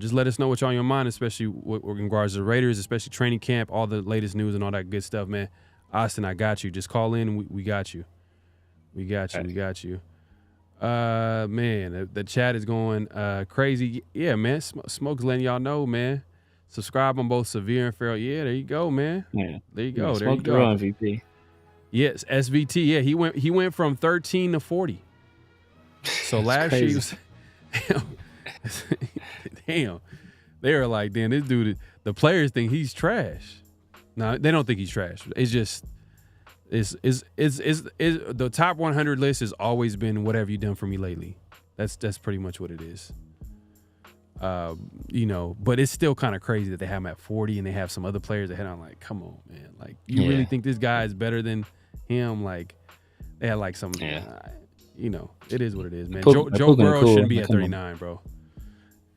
just let us know what's on your mind, especially in regards to the Raiders, especially training camp, all the latest news and all that good stuff, man. Austin, I got you. Just call in, and we got you. We got you. We got you. Man, the chat is going crazy. Yeah, man. Smoke's letting y'all know, man. Subscribe on both Severe and Pharaoh. Yeah, there you go, man. Yeah. There you go. Yeah, there you go. MVP. Yes, SVT. Yeah, he went from 13 to 40. So last year he was damn. They were like, damn, this dude, the players think he's trash. No, they don't think he's trash. It's just is the top 100 list has always been what have you done for me lately. That's pretty much what it is. But it's still kind of crazy that they have him at 40 and they have some other players ahead. I'm like, come on, man. Like, you really think this guy is better than him? Like, they had like some, it is what it is, man. Joe Burrow shouldn't be at 39, bro.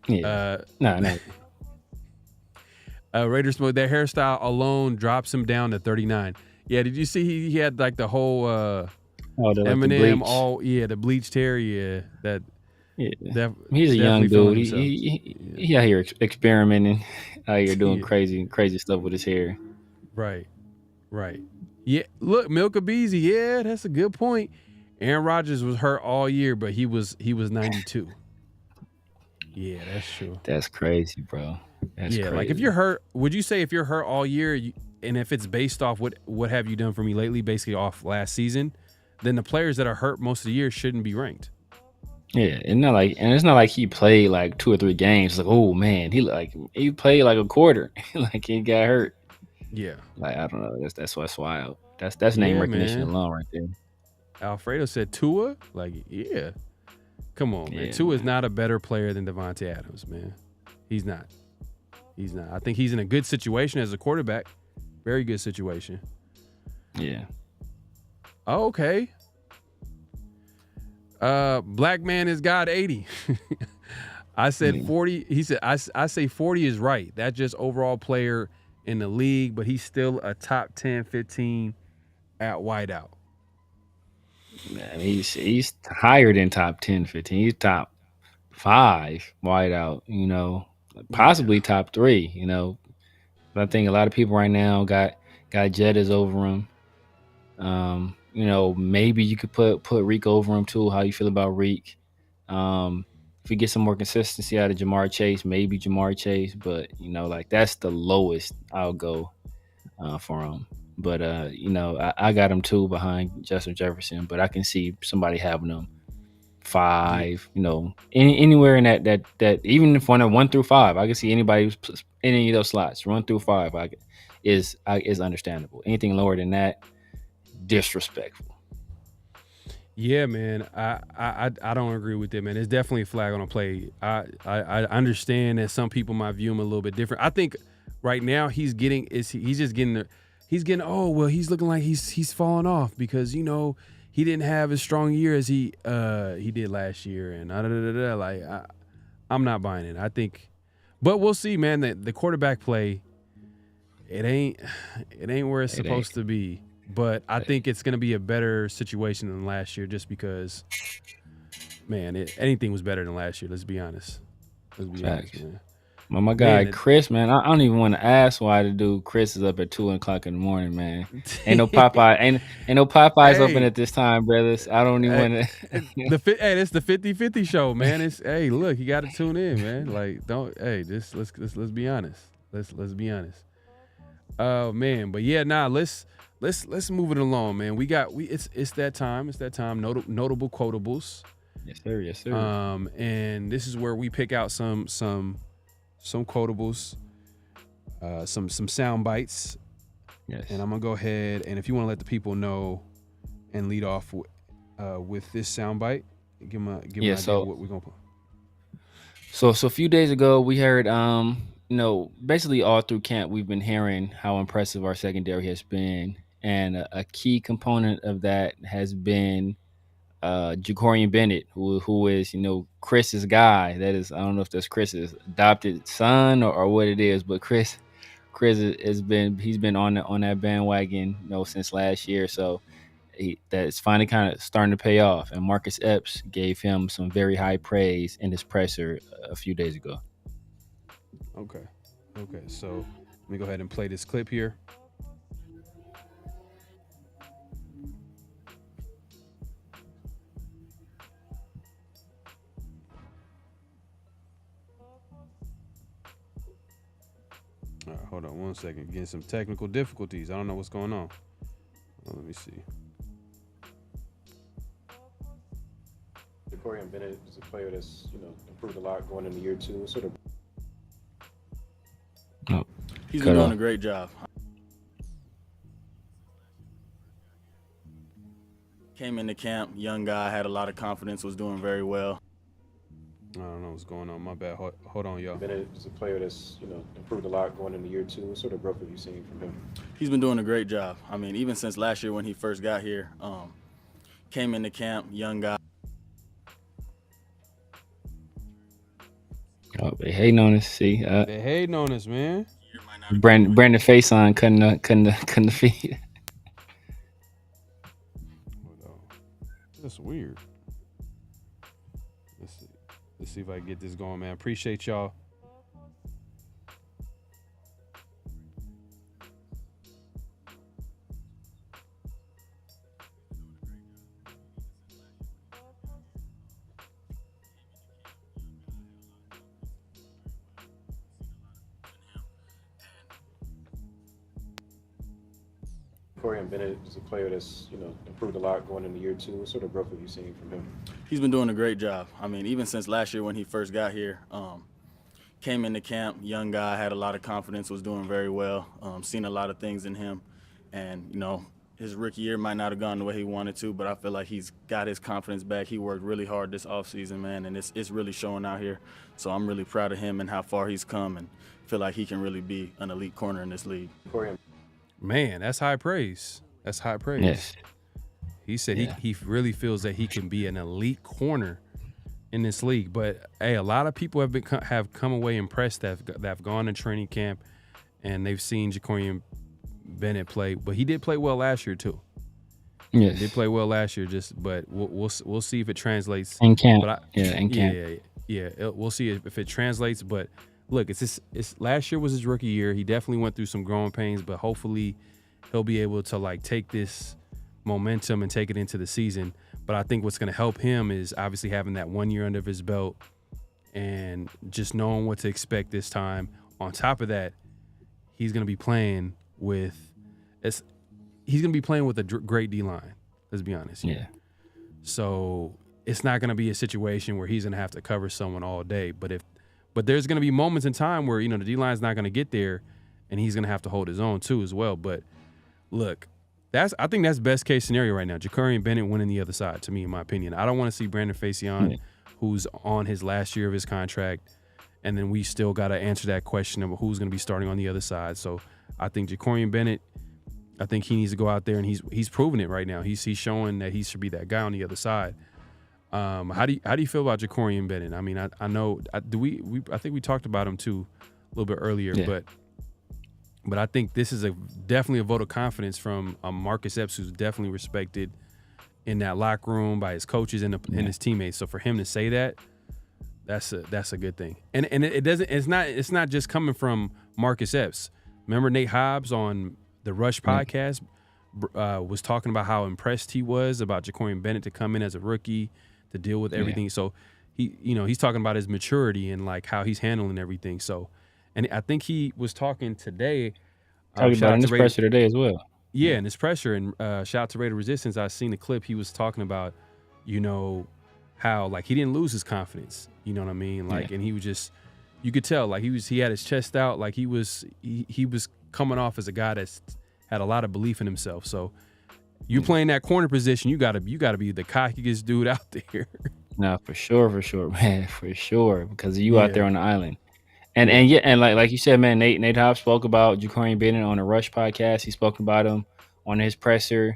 Yeah. No. Raiders Smoke, that hairstyle alone drops him down to 39. Yeah, did you see he had like the whole Eminem, the bleached hair, he's a young dude. He out here experimenting, out here doing crazy stuff with his hair. Right. Yeah, look, Milka Beasley. Yeah, that's a good point. Aaron Rodgers was hurt all year, but he was 92. Yeah, that's true. That's crazy, bro. That's crazy. Like if you're hurt, would you say if you're hurt all year, and if it's based off what have you done for me lately, basically off last season, then the players that are hurt most of the year shouldn't be ranked. Yeah, it's not like he played like 2 or 3 games. Like, oh man, he played like a quarter, like he got hurt. Yeah, like I don't know. That's what's wild. That's name recognition alone right there. Alfredo said Tua. Like, yeah, come on, man. Tua is not a better player than Devontae Adams, man. He's not. I think he's in a good situation as a quarterback. Very good situation. Yeah. Oh, okay. Black man is God 80. I said 40. He said, I say 40 is right. That's just overall player in the league, but he's still a top 10, 15 at wideout. Man, he's higher than top 10, 15. He's top 5 wideout, possibly top 3. You know, I think a lot of people right now got Jettas over him. You know, maybe you could put Reek over him too. How you feel about Reek? If we get some more consistency out of Jamar Chase, maybe Jamar Chase, but you know, like that's the lowest I'll go for him. But you know, I got him 2 behind Justin Jefferson, but I can see somebody having them 5. You know, anywhere in that even if one 1 through 5, I can see anybody who's in any of those slots 1 through 5. Is understandable. Anything lower than that, disrespectful. Yeah, man. I don't agree with that, man. It's definitely a flag on a play. I understand that some people might view him a little bit different. I think right now he's getting oh well, he's looking like he's falling off because you know he didn't have as strong a year as he did last year, and like I'm not buying it. I think, but we'll see, man. The quarterback play, it ain't where it's supposed to be. But I think it's going to be a better situation than last year just because, man, anything was better than last year. Let's be honest. Man. Well, my guy, Chris, man, I don't even want to ask why the dude Chris is up at 2 o'clock in the morning, man. Ain't no Popeye, ain't no Popeyes open at this time, brothers. I don't even want to. It's the 50-50 show, man. Hey, look, you got to tune in, man. Like, let's be honest. Let's be honest. Oh man, but yeah, let's move it along, man. It's that time. It's that time. Notable quotables. Yes, sir. Yes, sir. And this is where we pick out some quotables, some sound bites. Yes. And I'm gonna go ahead and if you want to let the people know and lead off with this sound bite, give them an idea of what we're gonna put. So a few days ago we heard you know, basically all through camp we've been hearing how impressive our secondary has been. And a key component of that has been Jacorian Bennett, who is, you know, Chris's guy. That is, I don't know if that's Chris's adopted son or what it is, but Chris he's been on that bandwagon, you know, since last year. So that's finally kind of starting to pay off. And Marcus Epps gave him some very high praise in his presser a few days ago. Okay. So let me go ahead and play this clip here. All right, hold on one second. Getting some technical difficulties. I don't know what's going on. Let me see. Jacorian Bennett is a player that's, you know, improved a lot going into year 2. Sort of. He's been doing a great job. Came into camp, young guy, had a lot of confidence, was doing very well. I don't know what's going on. My bad. Hold on, y'all. Bennett is a player that's, you know, improved a lot going into year 2. What sort of growth have you seen from him? He's been doing a great job. I mean, even since last year when he first got here, came into camp, young guy. Oh, they hating on us. See, they hating on us, man. Brandon Faison cutting the feed. That's weird. Let's see if I can get this going, man. Appreciate y'all. Jacorian Bennett is a player that's, you know, improved a lot going into year 2. What sort of growth have you seen from him? He's been doing a great job. I mean, even since last year when he first got here, came into camp, young guy, had a lot of confidence, was doing very well, seen a lot of things in him. And, you know, his rookie year might not have gone the way he wanted to, but I feel like he's got his confidence back. He worked really hard this offseason, man, and it's really showing out here. So I'm really proud of him and how far he's come and feel like he can really be an elite corner in this league. Man, that's high praise. That's high praise. Yes. He said he really feels that he can be an elite corner in this league. But hey, a lot of people have come away impressed that have gone to training camp and they've seen Jacorian Bennett play. But he did play well last year too. Yes. He did play well last year. But we'll see if it translates in camp. But in camp. Yeah. We'll see if it translates. But look, it's last year was his rookie year. He definitely went through some growing pains, but hopefully he'll be able to like take this momentum and take it into the season. But I think what's going to help him is obviously having that 1 year under his belt and just knowing what to expect this time. On top of that, he's going to be playing with a great D-line. Let's be honest. Yeah. So it's not going to be a situation where he's going to have to cover someone all day. But there's going to be moments in time where, the D-line's not going to get there and he's going to have to hold his own too as well. But look, I think that's best case scenario right now. Jacorian Bennett winning the other side, to me, in my opinion. I don't want to see Brandon Facyson, who's on his last year of his contract, and then we still got to answer that question of who's going to be starting on the other side. So I think Jacorian Bennett, I think he needs to go out there, and he's proving it right now. He's showing that he should be that guy on the other side. How do you feel about Jacorian Bennett? I mean, I know I think we talked about him too a little bit earlier, but I think this is definitely a vote of confidence from Marcus Epps, who's definitely respected in that locker room by his coaches and his teammates. So for him to say that, that's a good thing. And it's not just coming from Marcus Epps. Remember Nate Hobbs on the Rush podcast was talking about how impressed he was about Jacorian Bennett to come in as a rookie to deal with everything. So he's talking about his maturity and like how he's handling everything. So. And I think he was talking today. Talking about in his presser today as well. Yeah, in his presser. And shout out to Raider Resistance. I seen the clip. He was talking about, how like he didn't lose his confidence. You know what I mean? Like, and he was just, you could tell like he had his chest out. Like he was coming off as a guy that's had a lot of belief in himself. So you're playing that corner position. You gotta be the cockiest dude out there. No, for sure, man, for sure. Because you out there on the island. And like you said, man, Nate Hobbs spoke about Jacorian Bennett on the Rush podcast. He spoke about him on his presser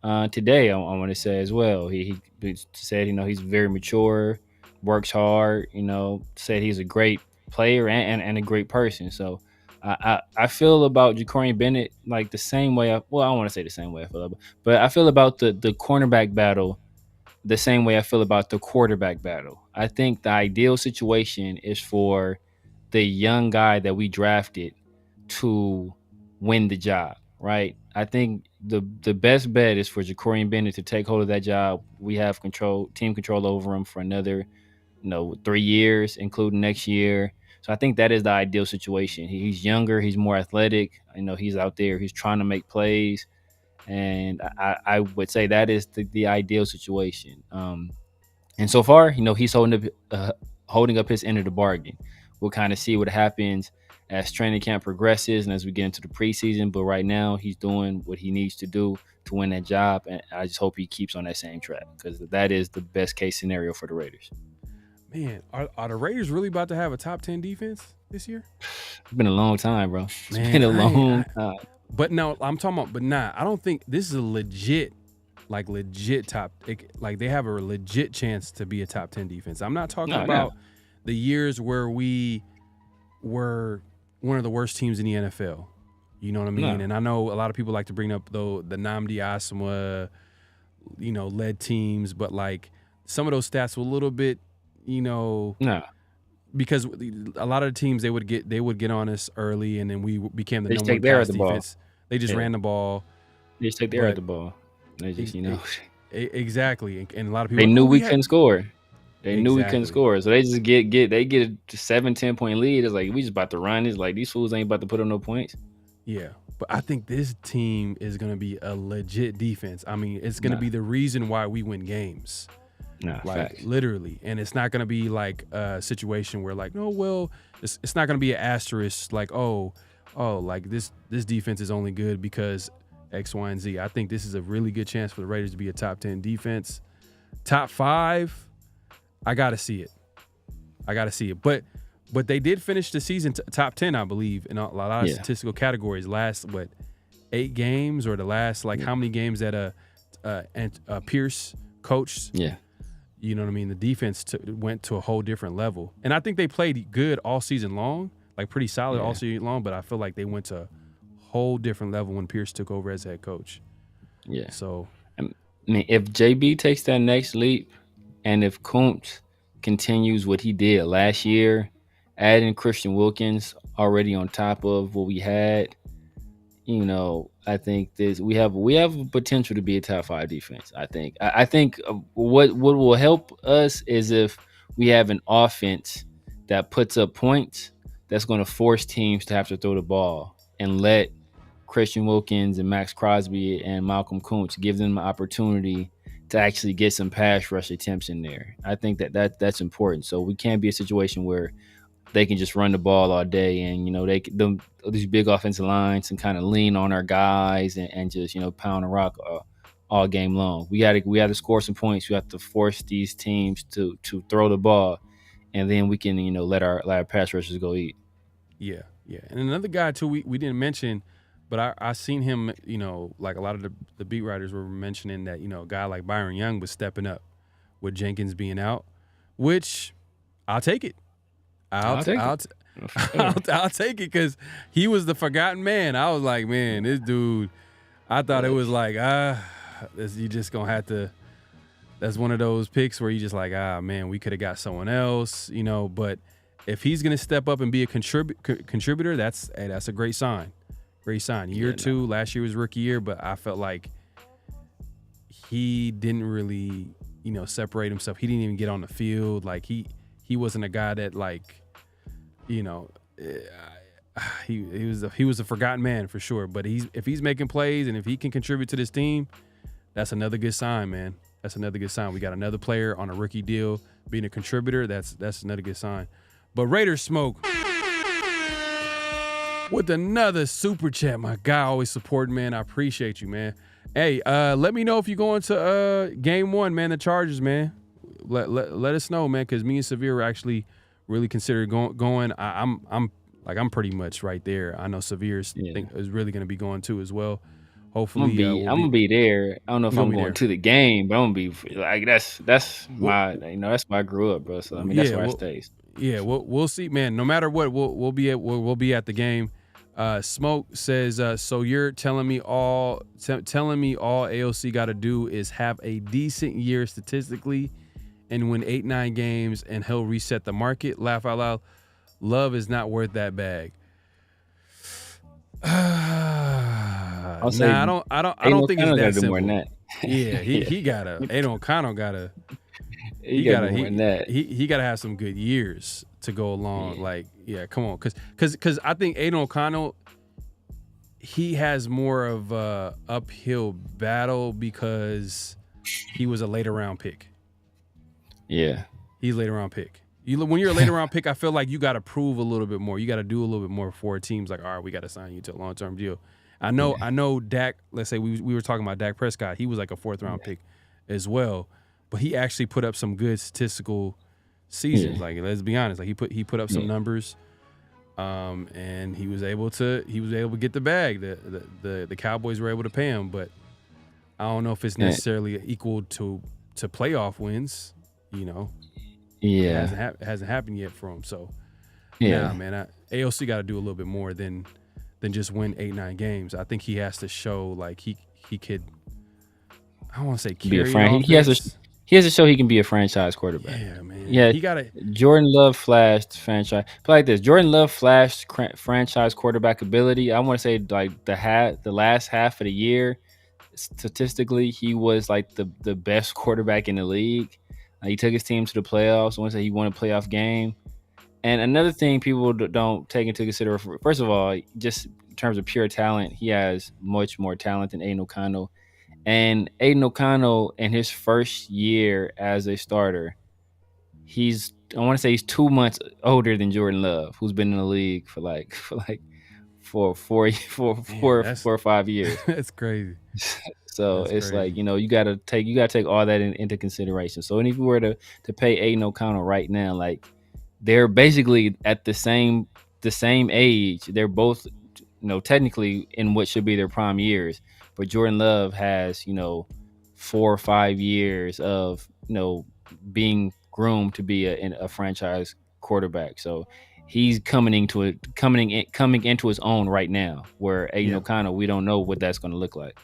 today. I want to say as well. He said, he's very mature, works hard. Said he's a great player and a great person. So I feel about Jacorian Bennett like the same way. I don't want to say the same way I feel about, but I feel about the cornerback battle the same way I feel about the quarterback battle. I think the ideal situation is for the young guy that we drafted to win the job, right? I think the best bet is for Jacorian Bennett to take hold of that job. We have team control over him for another, 3 years, including next year. So I think that is the ideal situation. He's younger, he's more athletic. He's out there, he's trying to make plays, and I would say that is the ideal situation. And so far, he's holding up his end of the bargain. We'll kind of see what happens as training camp progresses and as we get into the preseason. But right now, he's doing what he needs to do to win that job. And I just hope he keeps on that same track because that is the best case scenario for the Raiders. Man, are the Raiders really about to have a top 10 defense this year? It's been a long time, bro. It's been a long time. But no, I'm talking about, I don't think this is a legit top. Like they have a legit chance to be a top 10 defense. I'm not talking about the years where we were one of the worst teams in the NFL. You know what I mean? No. And I know a lot of people like to bring up the Nnamdi Asomugha, led teams, but like some of those stats were a little bit, because a lot of the teams they would get on us early, and then we became the number one pass defense. They just ran the ball. They just take the air at the ball. They just, exactly, and a lot of people they knew we couldn't score. They knew we couldn't score, so they just get a 7-10 point lead. It's like we just about to run. It's like these fools ain't about to put up no points. Yeah, but I think this team is gonna be a legit defense. I mean, it's gonna be the reason why we win games. Facts. Literally, and it's not gonna be like a situation where like, it's not gonna be an asterisk like, like this defense is only good because X, Y, and Z. I think this is a really good chance for the Raiders to be a top 10 defense. Top 5, I gotta see it. But they did finish the season top 10, I believe, in a lot of statistical categories. Last 8 games, or the last how many games that Pierce coached? Yeah. You know what I mean? The defense went to a whole different level. And I think they played good all season long, like pretty solid all season long, but I feel like they went to a whole different level when Pierce took over as head coach. Yeah. So, I mean, if JB takes that next leap and if Kuntz continues what he did last year adding Christian Wilkins already on top of what we had, I think we have potential to be a top 5 defense. I think what will help us is if we have an offense that puts up points that's going to force teams to have to throw the ball and let Christian Wilkins and Max Crosby and Malcolm Kuntz give them the opportunity to actually get some pass rush attempts in there. I think that's important. So we can't be a situation where they can just run the ball all day and, these big offensive lines and kind of lean on our guys and just, pound and rock all game long. We got to score some points. We have to force these teams to throw the ball, and then we can, let our pass rushers go eat. Yeah. And another guy too we didn't mention, but I seen him, like a lot of the beat writers were mentioning that, a guy like Byron Young was stepping up with Jenkins being out, which I'll take it. I'll take it because he was the forgotten man. I was like, man, this dude, I thought it was like, you just going to have to, that's one of those picks where you just like, man, we could have got someone else, but if he's going to step up and be a contributor, that's a great sign. Great sign. Year two, last year was rookie year, but I felt like he didn't really, separate himself. He didn't even get on the field. Like he wasn't a guy that like, he was a forgotten man for sure. But if he's making plays and if he can contribute to this team, that's another good sign, man. That's another good sign. We got another player on a rookie deal being a contributor. That's another good sign. But Raiders Smoke with another super chat. My guy always supporting, man. I appreciate you, man. Hey, let me know if you go into game 1, man. The Chargers, man. Let us know, man, because me and Severe actually really consider going. I'm pretty much right there. I know Severe is really going to be going too as well. Hopefully, I'm gonna be there. I don't know if I'm going to the game, but I'm gonna be like that's my that's where I grew up, bro. So I mean that's where I stay. Yeah, we'll see, man. No matter what, we'll be at the game. Smoke says, so you're telling me all AOC got to do is have a decent year statistically and win 8-9 games and he'll reset the market. Laugh out loud. Love is not worth that bag. I don't think it's that simple. More than that. Yeah, he gotta. Aiden O'Connell gotta. He gotta have some good years to go along. Yeah. Like, yeah, come on, because I think Aiden O'Connell, he has more of a uphill battle because he was a later round pick. Yeah, he's a later round pick. When you're a later round pick, I feel like you got to prove a little bit more. You got to do a little bit more before teams like, all right, we got to sign you to a long term deal. I know Dak. Let's say we were talking about Dak Prescott. He was like a 4th round pick as well, but he actually put up some good statistical seasons. Like, let's be honest, like he put up some numbers, and he was able to get the bag. The Cowboys were able to pay him, but I don't know if it's necessarily equal to playoff wins. It hasn't happened yet for him. So man, AOC got to do a little bit more than just win 8-9 games. I think he has to show like he could. I don't want to say carry. He has to show he can be a franchise quarterback. Yeah, man. Yeah, he got it. Jordan Love flashed franchise. But like this, Jordan Love flashed franchise quarterback ability. I want to say like the last half of the year, statistically, he was like the best quarterback in the league. He took his team to the playoffs. I want to say he won a playoff game. And another thing people don't take into consideration, first of all, just in terms of pure talent, he has much more talent than Aiden O'Connell. And Aiden O'Connell, in his first year as a starter, I want to say he's 2 months older than Jordan Love, who's been in the league for four or 5 years. That's crazy. So it's crazy. Like, you gotta take all that into consideration. So if you were to pay Aiden O'Connell right now, like, they're basically at the same age. They're both, technically in what should be their prime years. But Jordan Love has, 4 or 5 years of, being groomed to be a franchise quarterback. So he's coming into his own right now. Where Aiden O'Connell, we don't know what that's going to look like.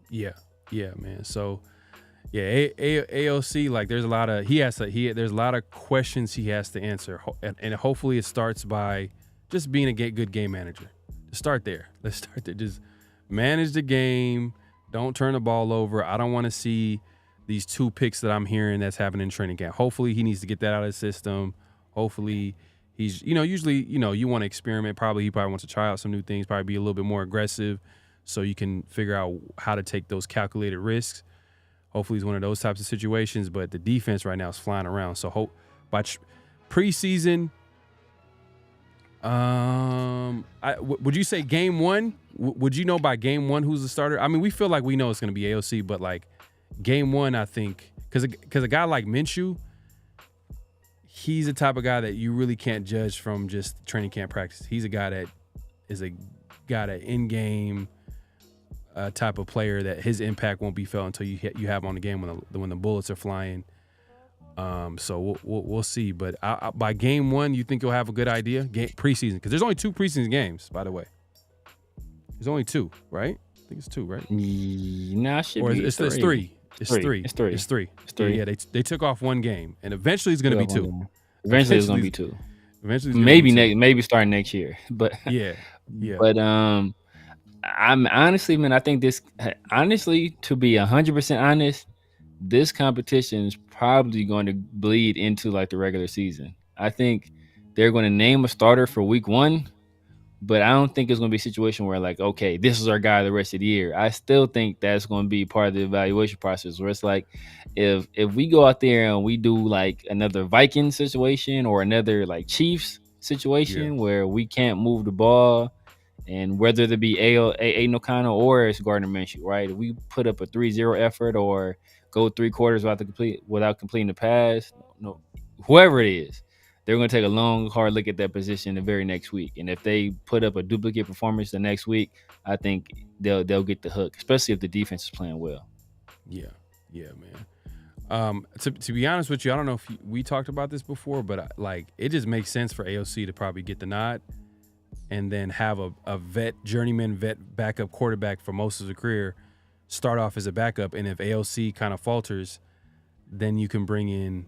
Yeah, man. So AOC, like there's a lot of there's a lot of questions he has to answer, and hopefully it starts by just being a good game manager. Just start there. Let's start there. Just manage the game. Don't turn the ball over. I don't want to see these 2 picks that I'm hearing that's happening in training camp. Hopefully he needs to get that out of the system. Hopefully he's, usually, you want to experiment. He probably wants to try out some new things, probably be a little bit more aggressive so you can figure out how to take those calculated risks. Hopefully he's one of those types of situations, but the defense right now is flying around. So by preseason, would you say game 1? Would you know by game 1 who's the starter? I mean, we feel like we know it's going to be AOC, but like game 1, I think, because a guy like Minshew, he's the type of guy that you really can't judge from just training camp practice. He's a guy that is in-game type of player that his impact won't be felt until you have on the game when the bullets are flying. So we'll see. But by game 1, you think you'll have a good idea? Preseason, because there's only 2 preseason games, by the way. There's only 2, right? I think it's 2, right? No, it should be it's 3. It's 3. It's 3. Yeah, they took off 1 game, and eventually it's going to be 2. Eventually it's going to be 2. Eventually, maybe starting next year. But yeah. But I'm honestly, man, I think this. Honestly, to be 100% honest, this competition is probably going to bleed into like the regular season. I think they're going to name a starter for week 1, but I don't think it's going to be a situation where like, okay, this is our guy the rest of the year. I still think that's going to be part of the evaluation process where it's like, if we go out there and we do like another Viking situation or another like Chiefs situation where we can't move the ball, and whether it be Aiden O'Connell or it's Gardner Minshew, right? If we put up a 3-0 effort or go 3 quarters without completing the pass, whoever it is, they're going to take a long, hard look at that position the very next week. And if they put up a duplicate performance the next week, I think they'll get the hook, especially if the defense is playing well. Yeah, man. To be honest with you, I don't know if we talked about this before, but it just makes sense for AOC to probably get the nod and then have a journeyman vet backup quarterback for most of his career start off as a backup. And if AOC kind of falters, then you can bring in,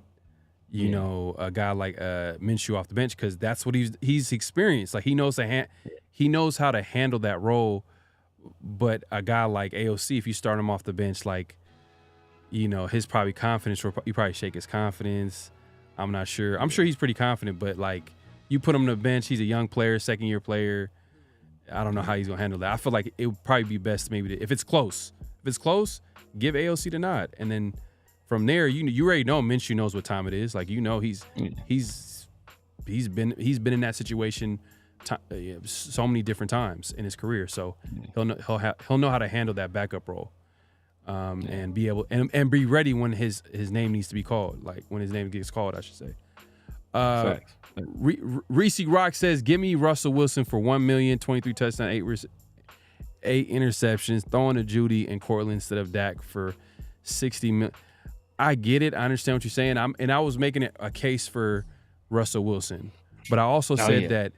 a guy like Minshew off the bench, because that's what he's experienced. Like he knows how to handle that role. But a guy like AOC, if you start him off the bench, his probably confidence, you probably shake his confidence. I'm not sure. I'm sure he's pretty confident, but you put him on the bench, he's a young player, second-year player. I don't know how he's going to handle that. I feel like it would probably be best maybe if it's close. If it's close, give AOC the nod. And then from there, you already know Minshew knows what time it is. He's been in that situation so many different times in his career. So he'll know how to handle that backup role. And be able and be ready when his name needs to be called, like when his name gets called, I should say. Reese Rock says, "Give me Russell Wilson for $1 million, 23 touchdowns, 8 interceptions, throwing to Judy and Cortland instead of Dak for $60 million." I get it. I understand what you're saying. I was making it a case for Russell Wilson, but I also said that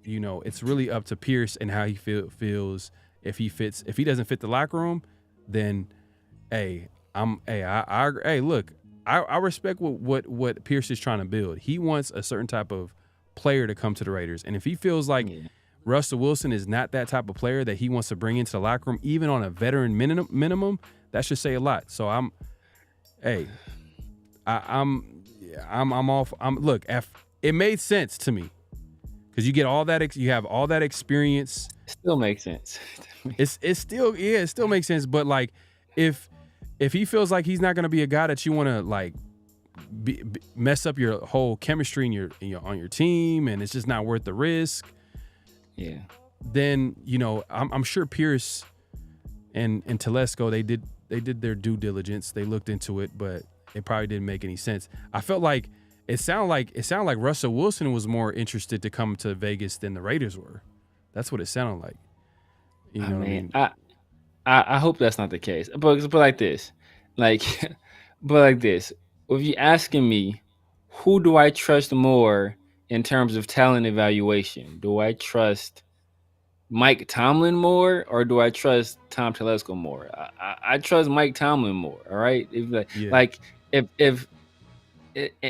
it's really up to Pierce and how he feels. If he doesn't fit the locker room, then I respect what Pierce is trying to build. He wants a certain type of player to come to the Raiders. And if he feels like Russell Wilson is not that type of player that he wants to bring into the locker room, even on a veteran minimum, that should say a lot. So it made sense to me because you get all that, you have all that experience. It still makes sense. It still makes sense. But if he feels like he's not going to be a guy that you want to mess up your whole chemistry on your team, and it's just not worth the risk. Yeah. Then I'm sure Pierce and Telesco they did their due diligence. They looked into it, but it probably didn't make any sense. I felt like it sounded like Russell Wilson was more interested to come to Vegas than the Raiders were. That's what it sounded like. You know what I mean? I hope that's not the case. But like this. If you're asking me, who do I trust more in terms of talent evaluation? Do I trust Mike Tomlin more, or do I trust Tom Telesco more? I trust Mike Tomlin more. All right, like if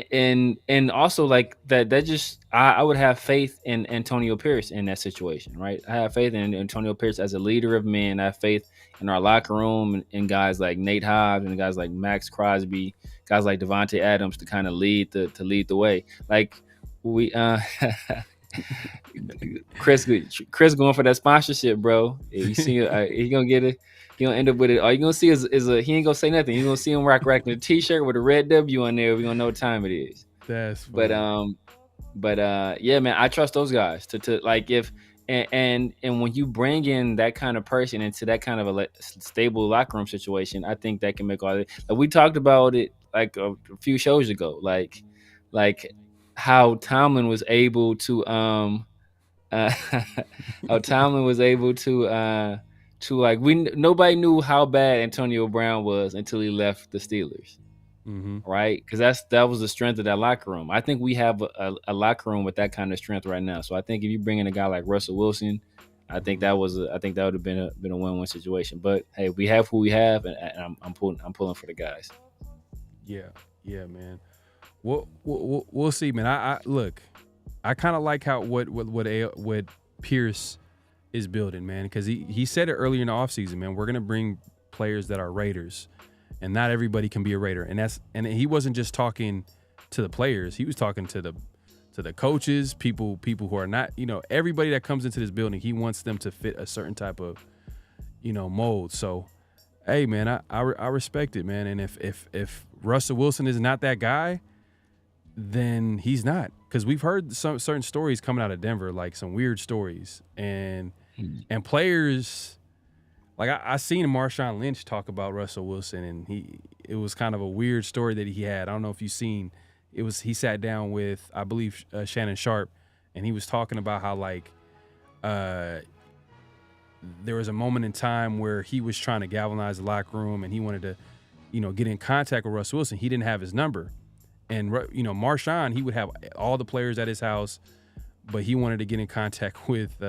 and also like that just I would have faith in Antonio Pierce in that situation, right? I have faith in Antonio Pierce as a leader of men. I have faith in our locker room and guys like Nate Hobbs and guys like Max Crosby, guys like Devontae Adams to kind of lead the way. Like we Chris going for that sponsorship, bro. You see, he gonna get it. He gonna end up with it. All you gonna see is he ain't gonna say nothing. You gonna see him rocking a t-shirt with a red W on there. We gonna know what time it is. That's funny. But yeah, man, I trust those guys to like if and when you bring in that kind of person into that kind of a stable locker room situation, I think that can make all it. Like we talked about it like a few shows ago, like how Tomlin was able to how Tomlin was able to like nobody knew how bad Antonio Brown was until he left the Steelers, right? Because that was the strength of that locker room. I think we have a locker room with that kind of strength right now. So I think if you bring in a guy like Russell Wilson, I think that would have been a win-win situation. But hey, we have who we have, and I'm pulling for the guys. Yeah, man. We'll see, man. I look. I kind of like how what Pierce is building, man, because he said it earlier in the offseason, man. We're gonna bring players that are Raiders, and not everybody can be a Raider. And he wasn't just talking to the players; he was talking to the coaches, people who are not, everybody that comes into this building. He wants them to fit a certain type of, mold. So, hey, man, I respect it, man. And if Russell Wilson is not that guy, then he's not, because we've heard some certain stories coming out of Denver, like some weird stories, and players, like I seen Marshawn Lynch talk about Russell Wilson, and it was kind of a weird story that he had. I don't know if you've seen, he sat down with, I believe, Shannon Sharp, and he was talking about how like there was a moment in time where he was trying to galvanize the locker room, and he wanted to, get in contact with Russell Wilson. He didn't have his number. And, Marshawn, he would have all the players at his house, but he wanted to get in contact with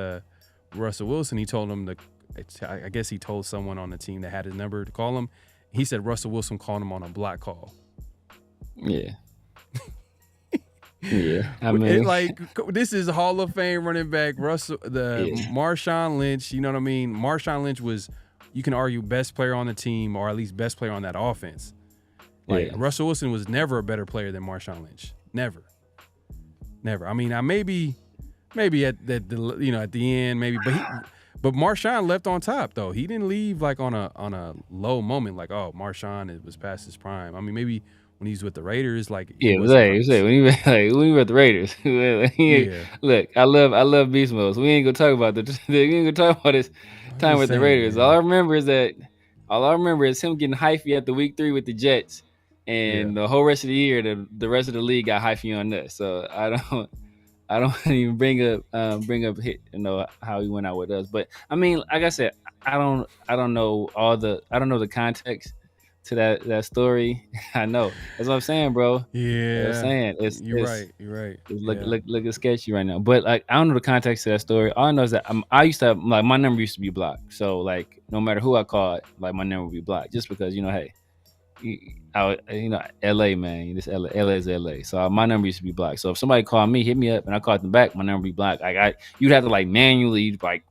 Russell Wilson. He told him I guess he told someone on the team that had his number to call him. He said Russell Wilson called him on a block call. Yeah. Yeah. I mean, this is Hall of Fame running back Marshawn Lynch. You know what I mean? Marshawn Lynch was, you can argue, best player on the team, or at least best player on that offense. Russell Wilson was never a better player than Marshawn Lynch. Never. I mean, maybe at the end, maybe, but Marshawn left on top though. He didn't leave like on a low moment, like, oh, Marshawn was past his prime. I mean, maybe when he's with the Raiders, like when he was with the Raiders. Look, I love beast modes. We ain't gonna talk about his time with the Raiders. Man. All I remember is him getting hyphy at the week 3 with the Jets. And the whole rest of the year, the rest of the league got hyphy on that. So I don't even bring up how he went out with us. But I mean, like I said, I don't know the context to that story. I know that's what I'm saying, bro. Yeah, I'm saying you're right. It's look sketchy right now. But like I don't know the context to that story. All I know is that I used to have, like, my number used to be blocked. So like no matter who I called, like my number would be blocked, just because hey. LA, man, this LA is LA. So my number used to be blocked. So if somebody called me, hit me up, and I called them back, my number would be blocked. Like you'd have to like manually like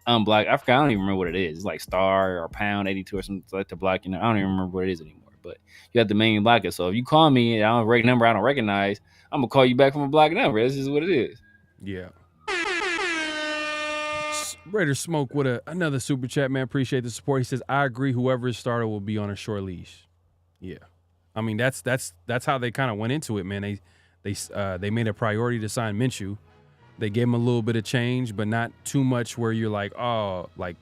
unblock. I don't even remember what it is. It's like star or pound 82 or something like to block. I don't even remember what it is anymore. But you have to manually block it. So if you call me and I don't number I don't recognize, I'm gonna call you back from a blocked number. That's just what it is. Yeah. Raider Smoke with another super chat, man. Appreciate the support. He says, I agree. Whoever is starter will be on a short leash. Yeah, I mean that's how they kind of went into it, man. They made a priority to sign Minshew. They gave him a little bit of change, but not too much where you're like, oh, like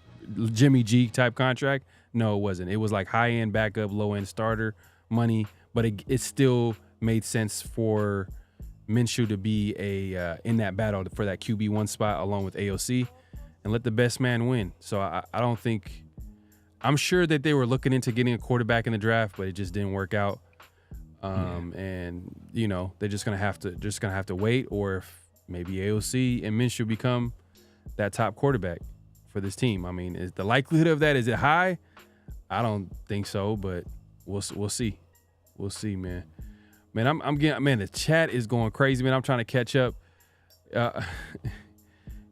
Jimmy G type contract. No, it wasn't. It was like high end backup, low end starter money, but it still made sense for Minshew to be in that battle for that QB1 spot along with AOC, and let the best man win. So I don't think. I'm sure that they were looking into getting a quarterback in the draft, but it just didn't work out. And they're just gonna have to wait, or if maybe AOC and Minshew become that top quarterback. for this team. I mean, is the likelihood of that, is it high? I don't think so, but we'll see. We'll see, man. Man, I'm getting, man, the chat is going crazy, man. I'm trying to catch up.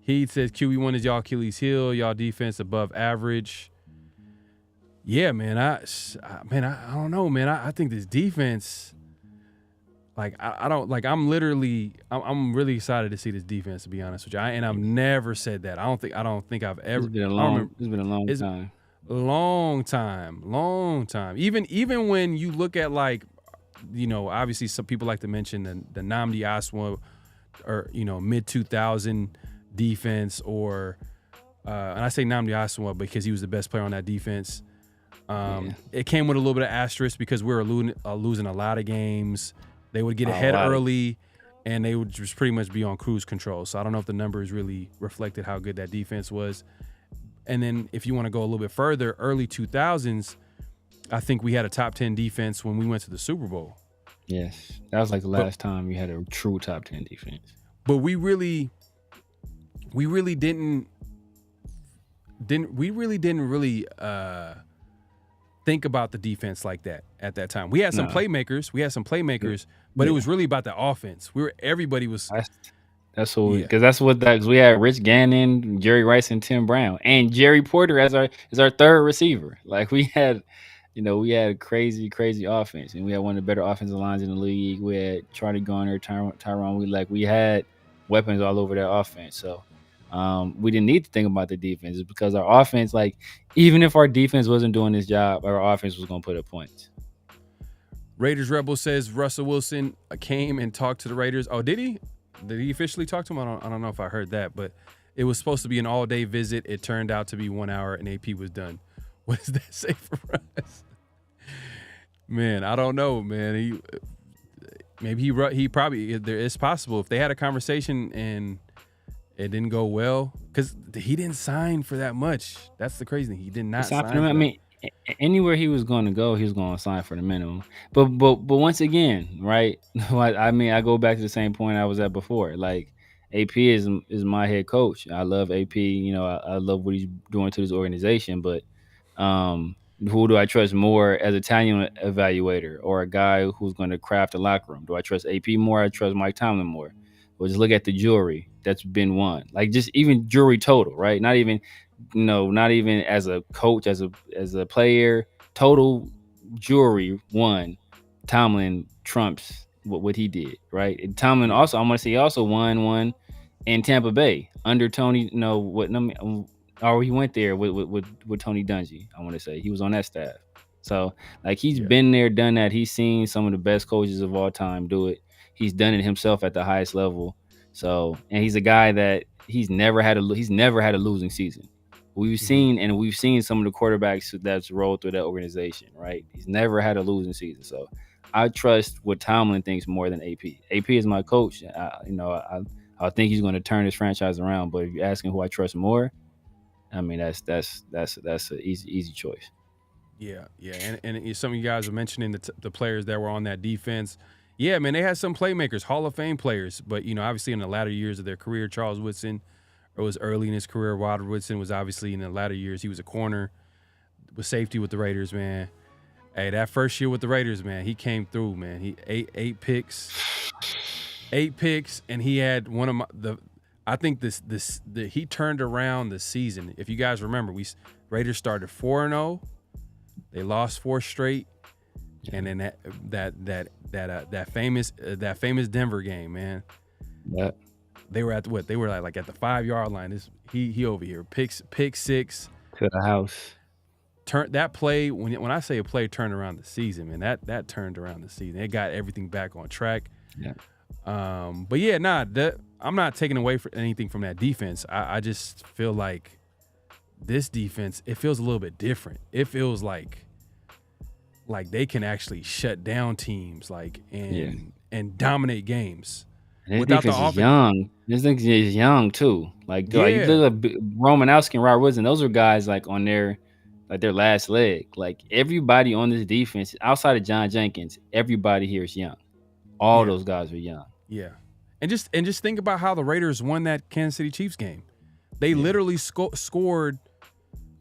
He says QB1 is y'all Achilles heel, y'all defense above average. Yeah, man. I don't know, man. I think this defense, like, I'm really excited to see this defense, to be honest with you. And I've never said that. I don't think I've ever. It's been a long time. Long time. Even when you look at, like, you know, obviously some people like to mention the Nnamdi Asomugha, or, you know, mid 2000 defense, or and I say Nnamdi Asomugha because he was the best player on that defense. It came with a little bit of asterisk because we were losing a lot of games. They would get ahead early, and they would just pretty much be on cruise control. So I don't know if the numbers really reflected how good that defense was. And then if you want to go a little bit further, early 2000s, I think we had a top 10 defense when we went to the Super Bowl. Yes, that was like the last time you had a true top 10 defense. But we really didn't think about the defense like that at that time. We had some playmakers, but it was really about the offense. Everybody was. That's what because we had Rich Gannon, Jerry Rice, and Tim Brown, and Jerry Porter as our third receiver. Like, we had crazy offense, and we had one of the better offensive lines in the league. We had Charlie Garner, Tyron. We had weapons all over that offense. So we didn't need to think about the defense. It's because our offense, like, even if our defense wasn't doing this job, our offense was going to put up points. Raiders Rebel says Russell Wilson came and talked to the Raiders. Oh, did he? Did he officially talk to him? I don't know if I heard that, but it was supposed to be an all-day visit. It turned out to be 1 hour, and AP was done. What does that say for us? Man, I don't know, man. It's possible if they had a conversation and it didn't go well, because he didn't sign for that much. That's the crazy thing. He did not sign. I mean, anywhere he was going to go, he was going to sign for the minimum. But once again, right? I mean, I go back to the same point I was at before. Like, AP is my head coach. I love AP. You know, I love what he's doing to this organization. But who do I trust more as a talent evaluator, or a guy who's going to craft a locker room? Do I trust AP more? I trust Mike Tomlin more. Well, just look at the jury that's been won. Like, just even jury total, right? Not even as a coach, as a player. Total jury won. Tomlin trumps what he did, right? And Tomlin also, I want to say, he also won one in Tampa Bay under Tony. He went there with Tony Dungy. I want to say he was on that staff. So, like, he's been there, done that. He's seen some of the best coaches of all time do it. He's done it himself at the highest level. So, and he's a guy that he's never had a losing season. We've seen some of the quarterbacks that's rolled through that organization, right? He's never had a losing season. So I trust what Tomlin thinks more than AP. AP is my coach. I think he's going to turn this franchise around. But if you're asking who I trust more, I mean, that's an easy choice. Yeah. And some of you guys are mentioning the players that were on that defense. Yeah, man, they had some playmakers, Hall of Fame players. But, you know, obviously in the latter years of their career, Charles Woodson was early in his career. Robert Woodson was obviously in the latter years. He was a corner with safety with the Raiders, man. Hey, that first year with the Raiders, man, he came through, man. He eight picks, and he had one of he turned around the season. If you guys remember, Raiders started 4-0. They lost 4 straight, and then that famous Denver game, man. Yeah. They were at what? They were like at the 5-yard line. He over here pick six to the house. Turn that play, when I say a play turned around the season, man, that turned around the season. It got everything back on track. Yeah. But yeah, I'm not taking away anything from that defense. I just feel like this defense, it feels a little bit different. It feels like they can actually shut down teams, and dominate games. And this defense is young. This defense is young too. Like you look at Romanowski and Robert Woodson. Those are guys like on their last leg. Like, everybody on this defense outside of John Jenkins, everybody here is young. All those guys are young. Yeah, and just think about how the Raiders won that Kansas City Chiefs game. They literally scored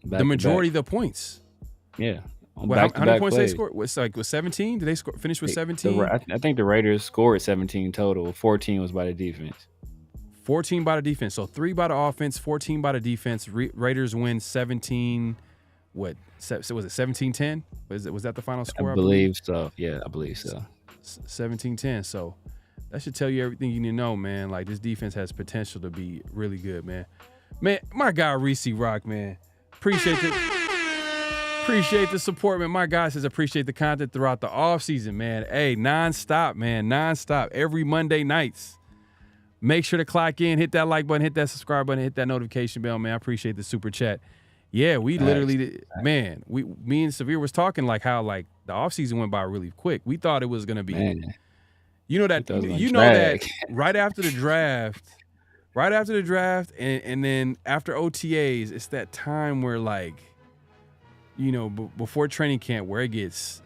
the majority of the points. Yeah. How many points they scored? Was 17? Did they finish with 17? I think the Raiders scored 17 total. 14 was by the defense. 14 by the defense. So 3 by the offense, 14 by the defense. Raiders win 17. What? So was it 17-10? Was that the final score? I believe so. Yeah, I believe so. 17-10. So that should tell you everything you need to know, man. Like, this defense has potential to be really good, man. Man, my guy Reese Rock, man. Appreciate the support, man. My guy says appreciate the content throughout the offseason, man. Hey, nonstop, man. Nonstop. Every Monday nights. Make sure to clock in, hit that like button, hit that subscribe button, hit that notification bell, man. I appreciate the super chat. Yeah, we literally, man, me and Severe was talking like how like the offseason went by really quick. We thought it was gonna be, that right after the draft, and then after OTAs, it's that time where before training camp where it gets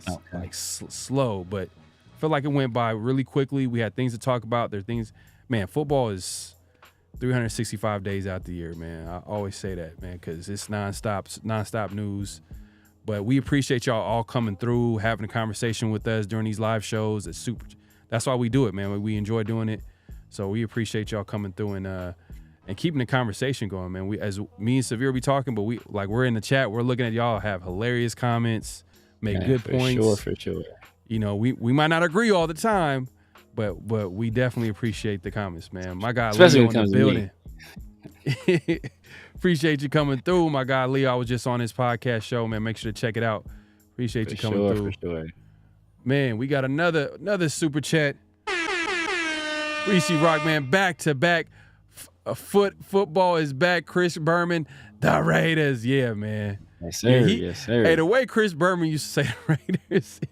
slow. But I feel like it went by really quickly. We had things to talk about. There are things. Man, football is 365 days out the year, man. I always say that, man, because it's nonstop news. But we appreciate y'all all coming through, having a conversation with us during these live shows. That's why we do it, man. We enjoy doing it. So we appreciate y'all coming through and keeping the conversation going, man. As me and Severe be talking, but we're in the chat. We're looking at y'all have hilarious comments, make good points. For sure. We might not agree all the time. But we definitely appreciate the comments, man. My guy Especially Leo when it in the comes building. Appreciate you coming through. My guy Leo, I was just on his podcast show, man. Make sure to check it out. Appreciate you coming through. For sure. Man, we got another super chat. Reese Rock, man, back to back. Football is back. Chris Berman, the Raiders. Yeah, man. Yes, sir. Yes, sir. Hey, the way Chris Berman used to say the Raiders.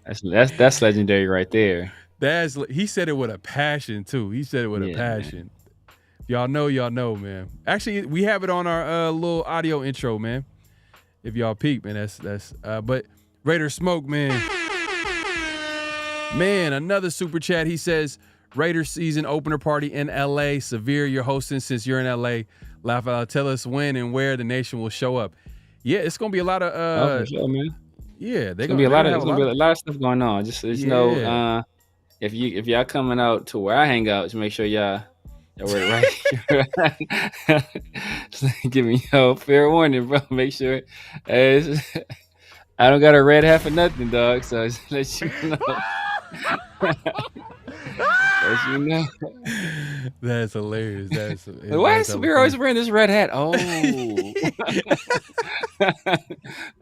That's legendary right there. He said it with a passion too. He said it with a passion. If y'all know, man. Actually, we have it on our little audio intro, man. If y'all peep, man, that's but Raider Smoke, man. Man, another super chat. He says, Raiders season opener party in LA. Severe, you're hosting since you're in LA. Laugh out, tell us when and where the nation will show up. Yeah, it's gonna be a lot of for sure, man. Yeah, there's gonna be a lot of stuff going on. Just if y'all coming out to where I hang out, just make sure y'all were right. Give me fair warning, bro. Make sure I don't got a red hat for nothing, dog. So just let you know. That's hilarious. Why is Severe always wearing this red hat? Oh,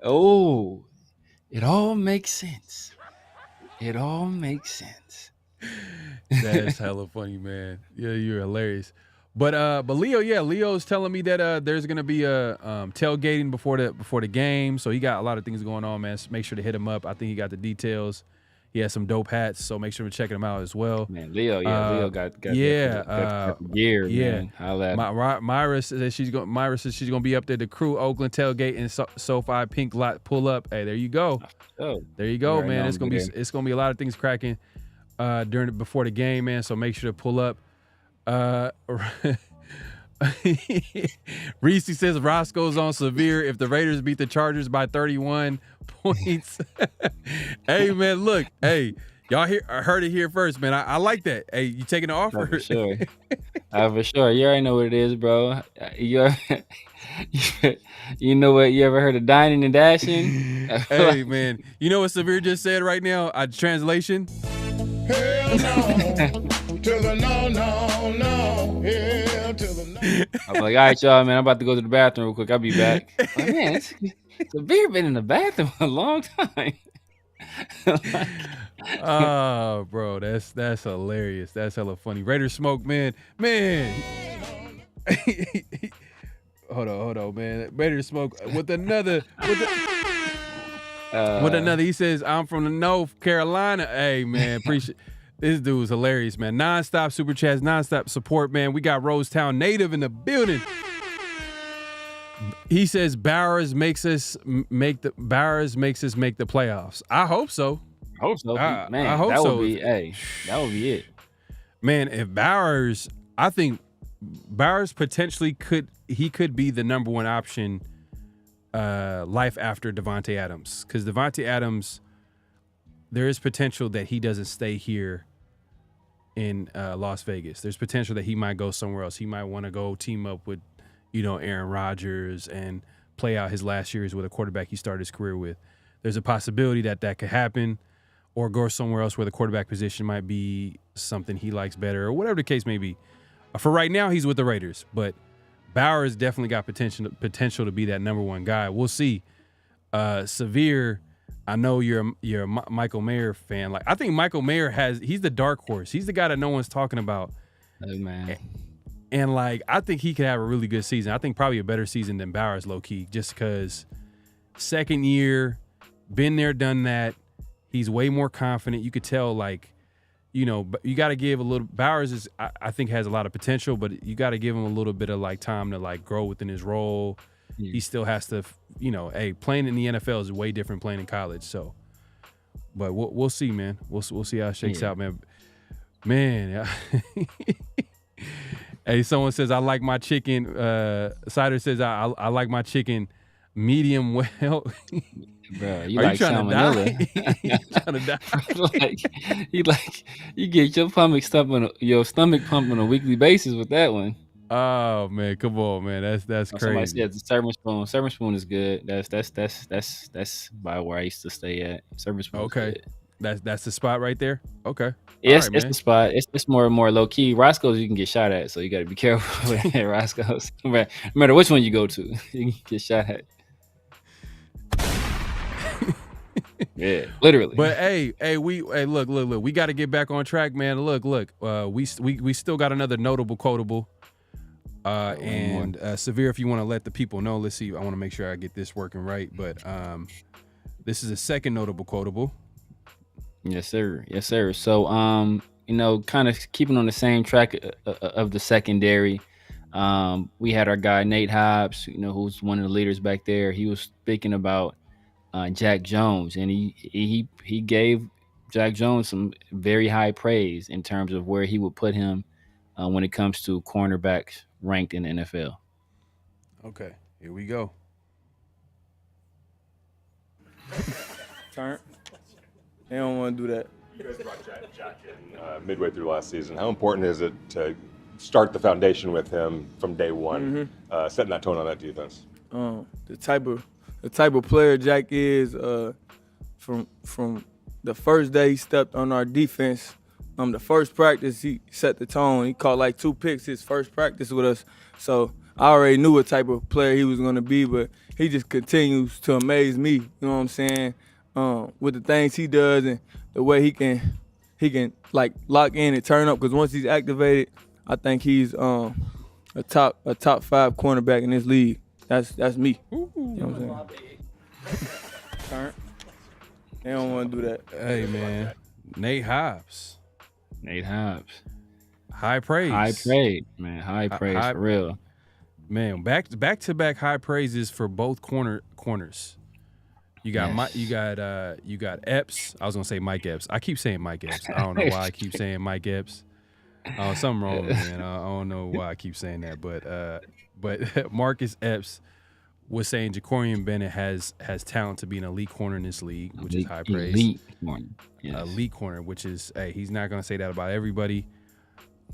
oh, it all makes sense. That's hella funny, man. Yeah, you're hilarious. But Leo's telling me that there's gonna be a tailgating before the game, so he got a lot of things going on, man. So make sure to hit him up. I think he got the details. He has some dope hats, so make sure to check him out as well. Man, Leo got gear. Man. Myra says she's gonna be up there. The Crew Oakland tailgate and SoFi Pink Lot pull up. Hey, there you go. There you go, man. It's gonna be a lot of things cracking before the game, man. So make sure to pull up. Reese says Roscoe's on Severe if the Raiders beat the Chargers by 31 points. Hey, man, look. Hey, y'all heard it here first, man. I like that. Hey, you taking the offer? For sure. For sure. You already know what it is, bro. You know what? You ever heard of dining and dashing? Hey, man. You know what Severe just said right now? Translation. Hell no. To the no. Hell to the no. I'm like, all right, y'all, man. I'm about to go to the bathroom real quick. I'll be back. Like, man, Severe been in the bathroom a long time. Oh, bro, that's hilarious. That's hella funny. Raider Smoke, man. Hold on, man. Raider Smoke with another. He says, I'm from the North Carolina. Hey, man, appreciate this dude's hilarious, man. Non-stop super chats, non-stop support, man. We got Rosetown native in the building. He says Bowers makes us make the playoffs. I hope so. I hope so. Man, I hope so. That would be it. Man, if Bowers, I think Bowers potentially could be the number one option life after Devontae Adams, because Devontae Adams, there is potential that he doesn't stay here in Las Vegas. There's potential that he might go somewhere else. He might want to go team up with, Aaron Rodgers and play out his last years with a quarterback he started his career with. There's a possibility that could happen, or go somewhere else where the quarterback position might be something he likes better, or whatever the case may be. For right now, he's with the Raiders, but Bowers definitely got potential to be that number one guy. We'll see. Severe, I know you're a Michael Mayer fan. Like, I think Michael Mayer he's the dark horse. He's the guy that no one's talking about. Oh, man. And like, I think he could have a really good season. I think probably a better season than Bowers, low key, just because second year, been there, done that. He's way more confident. You could tell, like, but you got to give a little. Bowers I think has a lot of potential, but you got to give him a little bit of like time to like grow within his role. Yeah. He still has to, playing in the NFL is way different playing in college. So, but we'll see, man. We'll see how it shakes out, man. Man, hey, someone says I like my chicken. Cider says I like my chicken medium well. Bro, you like salmonella. You trying to die? You get your stomach pumping on a weekly basis with that one. Oh man, come on, man. That's crazy. Somebody said the serving spoon. Serving spoon is good. That's by where I used to stay at. Serving spoon. Okay, that's the spot right there. Okay. Yes, it's the spot. It's more and more low key. Roscoe's you can get shot at, so you got to be careful with Roscoe's. No matter which one you go to, you can get shot at. Yeah, literally. But hey, look, we got to get back on track, man. Look, we still got another notable quotable. And Severe, if you want to let the people know, let's see. I want to make sure I get this working right. But this is a second notable quotable. Yes, sir. So, kind of keeping on the same track of the secondary. We had our guy Nate Hobbs, who's one of the leaders back there. He was speaking about Jack Jones, and he gave Jack Jones some very high praise in terms of where he would put him when it comes to cornerbacks ranked in the NFL. Okay, here we go. Turn. They don't want to do that. You guys brought Jack in midway through last season. How important is it to start the foundation with him from day one, setting that tone on that defense? The type of player Jack is, from the first day he stepped on our defense, the first practice he set the tone. He caught like 2 picks his first practice with us. So I already knew what type of player he was going to be, but he just continues to amaze me. You know what I'm saying? With the things he does and the way he can like lock in and turn up. Because once he's activated, I think he's a top 5 cornerback in this league. That's me. You know what I'm saying? Turn. They don't want to do that. Hey man, Nate Hobbs. High praise. Man. High praise for real. Man, back to back high praises for both corners. You got you got Epps. I was gonna say Mike Epps. I keep saying Mike Epps. I don't know why I keep saying Mike Epps. Oh, something wrong, man. I don't know why I keep saying that, but Marcus Epps was saying Jacorian Bennett has talent to be an elite corner in this league, which is high praise. Elite corner, yes. Elite corner, which is he's not gonna say that about everybody.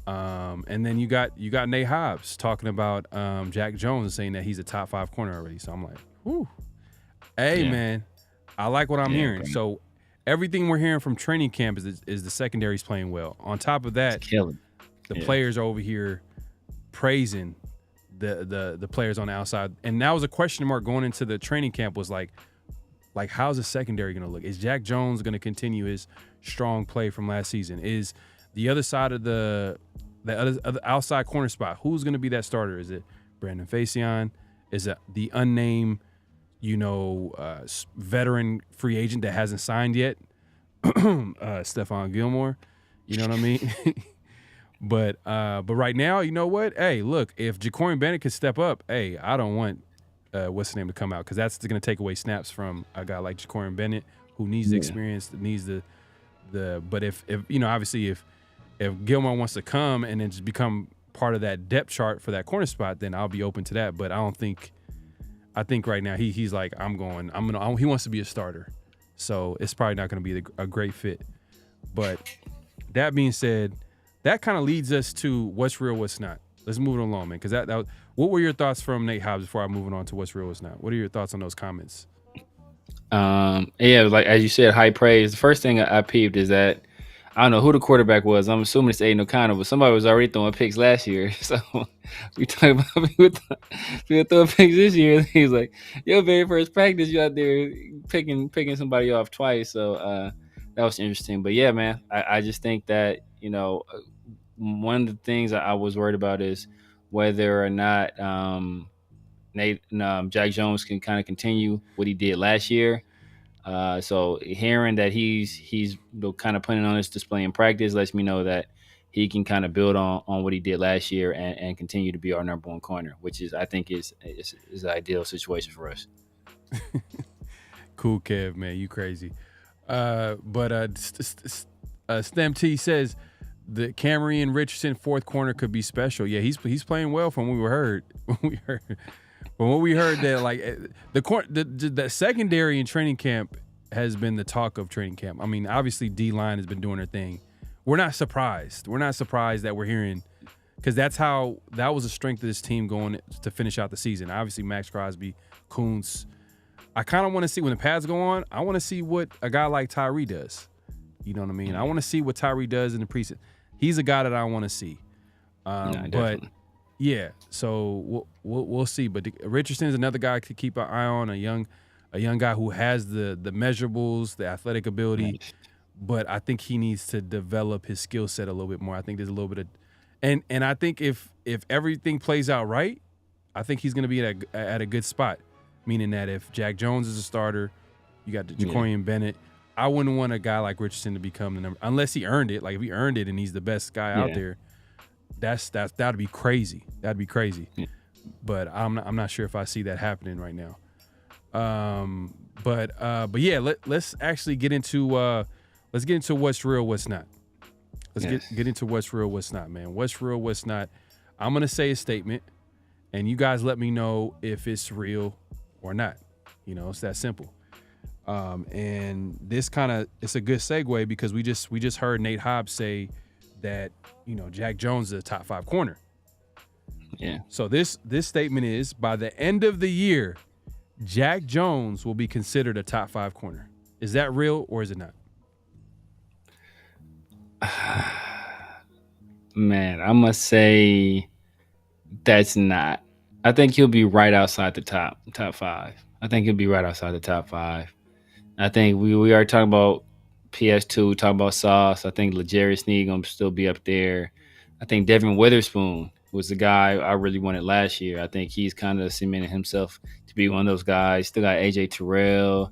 And then you got Nate Hobbs talking about Jack Jones and saying that he's a top 5 corner already. So I'm like, whoo. Hey, man, I like what I'm hearing. Bro. So everything we're hearing from training camp is the secondary's playing well. On top of that, the players are over here praising the players on the outside. And that was a question mark going into the training camp was like how's the secondary going to look? Is Jack Jones going to continue his strong play from last season? Is the other side of the other outside corner spot, who's going to be that starter? Is it Brandon Facyson? Is it the unnamed veteran free agent that hasn't signed yet, Stephon Gilmore? You know what I mean? But right now, you know what? Hey, look, if Jacorian Bennett could step up, hey, I don't want what's the name to come out, because that's going to take away snaps from a guy like Jacorian Bennett, who needs the experience, needs the. But if obviously if Gilmore wants to come and then just become part of that depth chart for that corner spot, then I'll be open to that. But I think right now he's like, he wants to be a starter. So it's probably not going to be a great fit. But that being said, that kind of leads us to what's real, what's not. Let's move it along, man. Because what were your thoughts from Nate Hobbs before I'm moving on to what's real, what's not? What are your thoughts on those comments? Like as you said, high praise. The first thing I peeped is that I don't know who the quarterback was. I'm assuming it's Aiden O'Connell, but somebody was already throwing picks last year. So we talking about people throwing picks this year. He's like, your very first practice, you out there picking somebody off twice. So that was interesting. But yeah, man, I just think that, one of the things I was worried about is whether or not Jack Jones can kind of continue what he did last year. So hearing that he's kind of putting on his display in practice lets me know that he can kind of build on what he did last year and continue to be our number one corner, which is, I think, is the ideal situation for us. Cool, Kev, man, you crazy. Stem T says the Cameron Richardson fourth corner could be special. Yeah, he's playing well from what we heard. From what we heard that like the secondary in training camp has been the talk of training camp. I mean, obviously D-line has been doing their thing. We're not surprised. We're not surprised that we're hearing, because that was a strength of this team going to finish out the season. Obviously, Max Crosby, Kuntz. I kind of want to see when the pads go on. I want to see what a guy like Tyree does. You know what I mean? I want to see what Tyree does in the preseason. He's a guy that I want to see. But yeah, so we'll see. But Richardson is another guy to keep an eye on. A young guy who has the measurables, the athletic ability. But I think he needs to develop his skill set a little bit more. I think there's a little bit of, and I think if everything plays out right, I think he's going to be at a good spot. Meaning that if Jack Jones is a starter, you got Jacorian Bennett. I wouldn't want a guy like Richardson to become the number, unless he earned it. Like if he earned it and he's the best guy out there, that'd be crazy. That'd be crazy. Yeah. But I'm not sure if I see that happening right now. But yeah, let's actually get into what's real, what's not. Let's get into what's real, what's not, man. What's real, what's not. I'm gonna say a statement, and you guys let me know if it's real or not. It's that simple. And this it's a good segue because we just heard Nate Hobbs say that, Jack Jones is a top 5 corner. Yeah. So this statement is, by the end of the year, Jack Jones will be considered a top 5 corner. Is that real or is it not? Man, I must say that's not. I think he'll be right outside the top 5. I think he'll be right outside the top 5. I think we are talking about PS2, talking about Sauce. I think L'Jarius Sneed gonna still be up there. I think Devin Witherspoon was the guy I really wanted last year. I think he's kind of cemented himself to be one of those guys. Still got AJ Terrell.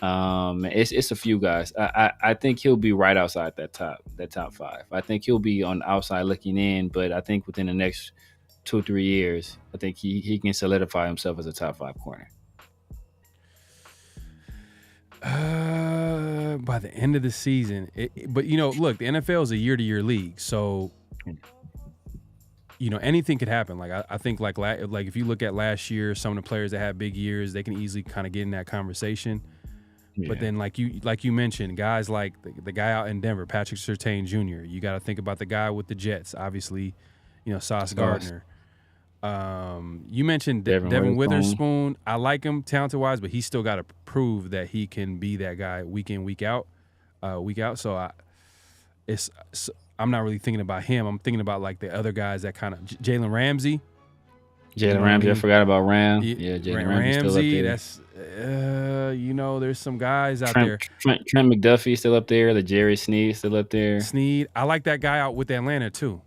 It's a few guys. I think he'll be right outside that top 5. I think he'll be on the outside looking in, but I think within the next 2-3 years, I think he can solidify himself as a top 5 corner. By the end of the season, but look, the NFL is a year-to-year league, so anything could happen. Like I think like if you look at last year, some of the players that had big years, they can easily kind of get in that conversation. Yeah. But then like you mentioned, guys like the guy out in Denver, Patrick Surtain Jr. You got to think about the guy with the Jets, obviously, Sauce Gardner. You mentioned Devin Witherspoon. I like him talent-wise, but he's still got to prove that he can be that guy week in, week out. So I'm not really thinking about him. I'm thinking about like the other guys that kind of Jalen Ramsey. I forgot about Ram. Yeah, Jalen Ramsey still up there. That's there's some guys out there. Trent McDuffie still up there. L'Jarius Sneed still up there. Sneed. I like that guy out with Atlanta too.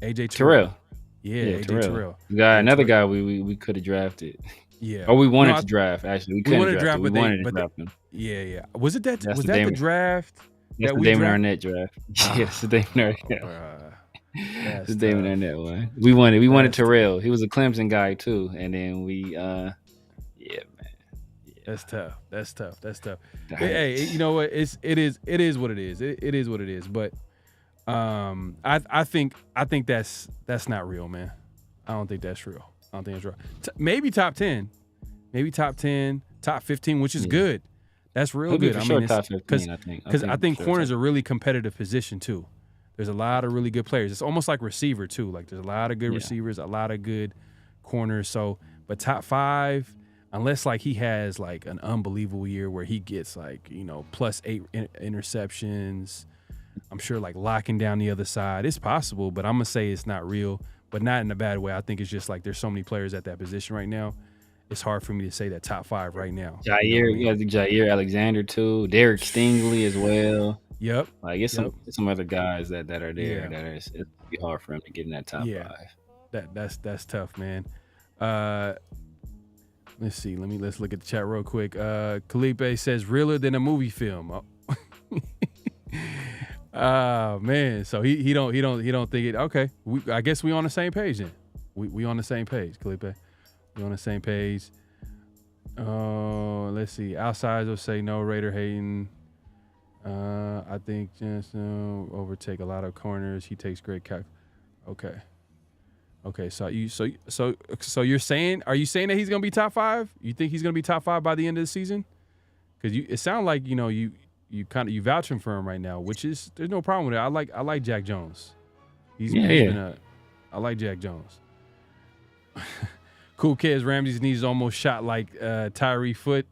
AJ Terrell. Yeah, Terrell. Another guy we could have drafted. Yeah. Or we wanted to draft, actually. We couldn't draft him. We wanted to draft him. Yeah. Was that the draft? That's the Damon Arnett draft. Yeah, that's the Damon Arnett. That's the Damon Arnett one. We wanted Terrell. He was a Clemson guy too. And then man. Yeah. That's tough. Hey, you know what? It is what it is. It is what it is. But I think that's not real, man. I don't think that's real. I don't think it's real. Maybe top 10, top 15, which is good. That's real He'll be good. for I sure mean, top 15, I think. Because I think for corner's sure. a really competitive position too. There's a lot of really good players. It's almost like receiver too. Like there's a lot of good receivers, a lot of good corners. So, but top 5, unless like he has like an unbelievable year where he gets like, plus 8 interceptions, I'm sure like locking down the other side. It's possible, but I'm gonna say it's not real, but not in a bad way. I think it's just like there's so many players at that position right now. It's hard for me to say that top 5 right now. You got Jair Alexander too, Derek Stingley as well. Yep. Like it's some other guys that are there Yeah. that it's be hard for him to get in that top 5. That's tough, man. Let's see. Let's look at the chat real quick. Kalipe says realer than a movie film. Man. So he don't think it. Okay. I guess we on the same page then. We on the same page, Kalipe. We on the same page. Let's see. Outsiders will say no. Raider hating. I think Jensen overtake a lot of corners. He takes great cap. Okay. So you're saying? Are you saying that he's gonna be top 5? You think he's gonna be top 5 by the end of the season? Because it sounds like you vouching for him right now, which is there's no problem with it. I like Jack Jones. I like Jack Jones. Cool kids. Ramsey's knees almost shot like Tyree Foot.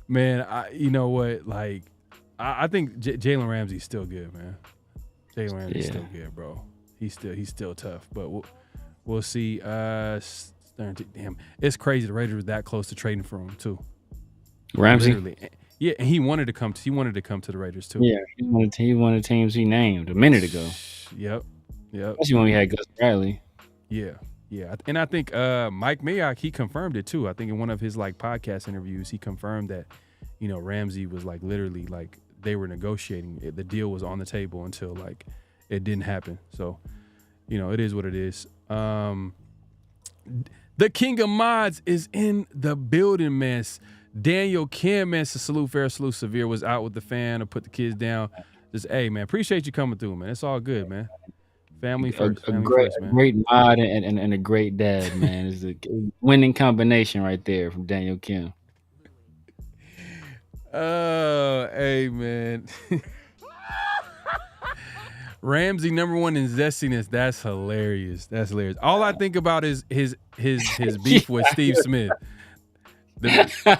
Man, you know what? Like, I think Jalen Ramsey's still good, man. Jalen Ramsey's still good, bro. He's still tough, but we'll see. Damn, it's crazy. The Raiders were that close to trading for him too. Ramsey. Literally. Yeah, and he wanted to come to the Raiders too. Yeah, he wanted the teams he named a minute ago. Yep. Especially when we had Gus Bradley. Yeah, and I think Mike Mayock, he confirmed it too. I think in one of his like podcast interviews, he confirmed that Ramsey was like literally like they were negotiating. The deal was on the table until like it didn't happen. So it is what it is. The King of Mods is in the building, man. Daniel Kim, man, salute Fair, salute Severe, was out with the fan to put the kids down. Just, hey, man, appreciate you coming through, man. It's all good, man. Family first. A great mod and a great dad, man. It's a winning combination right there from Daniel Kim. Oh, hey, man. Ramsey #1 in zestiness. That's hilarious. All I think about is his beef with Steve Smith. That's the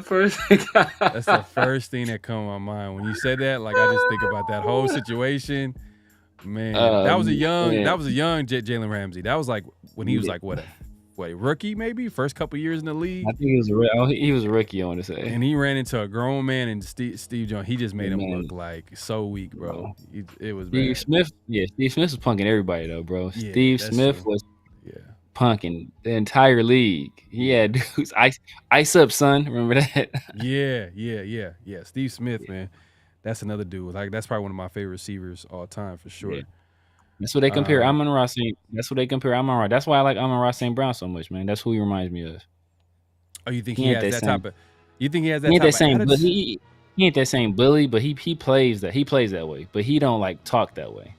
first thing. That's the first thing that come to my mind when you said that. Like I just think about that whole situation. Man, that was a young Jalen Ramsey. That was like when he was like what rookie maybe first couple years in the league. I think he was a rookie. I want to say, and he ran into a grown man and Steve Jones. He just made him look like so weak, bro. It was bad. Steve Smith was punking everybody though, bro. Yeah, Steve Smith was punking the entire league. He had dudes ice up, son. Remember that? Yeah. Steve Smith, man, that's another dude. Like that's probably one of my favorite receivers all time for sure. Yeah. That's what they compare Amon-Ra St. That's what they compare Amon-Ra. That's why I like Amon-Ra St. Brown so much, man. That's who he reminds me of. Oh, you think he has that type of? You think he has that? He ain't type that same. of But he ain't that same bully. But he plays that. He plays that way. But he don't like talk that way.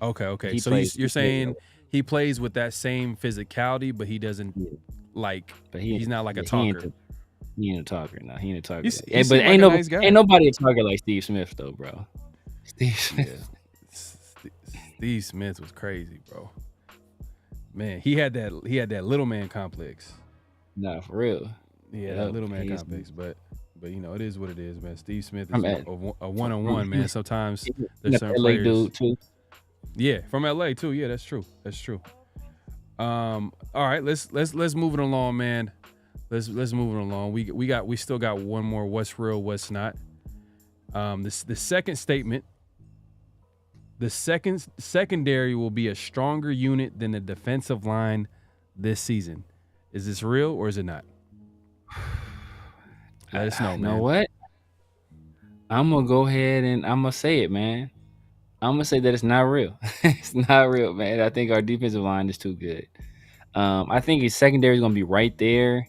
Okay. So you're saying he plays with that same physicality, but he doesn't like. But he's not like a talker. He ain't a talker. No, he ain't a talker. But like ain't nobody a talker like Steve Smith though, bro. Steve Smith. Steve Smith was crazy, bro. Man, he had that little man complex. Nah, for real. Yeah, that little man complex. But it is what it is, man. Steve Smith is a one-on-one, man. Sometimes there's certain LA players. dude too. Yeah, from LA too. Yeah, that's true. All right, let's move it along, man. Let's move it along. We still got one more. What's real? What's not? The second statement. The secondary will be a stronger unit than the defensive line this season. Is this real or is it not? Let us know, man. You know what? I'm gonna go ahead and I'm gonna say it, man. I'm gonna say that it's not real. It's not real, man. I think our defensive line is too good. I think his secondary is gonna be right there.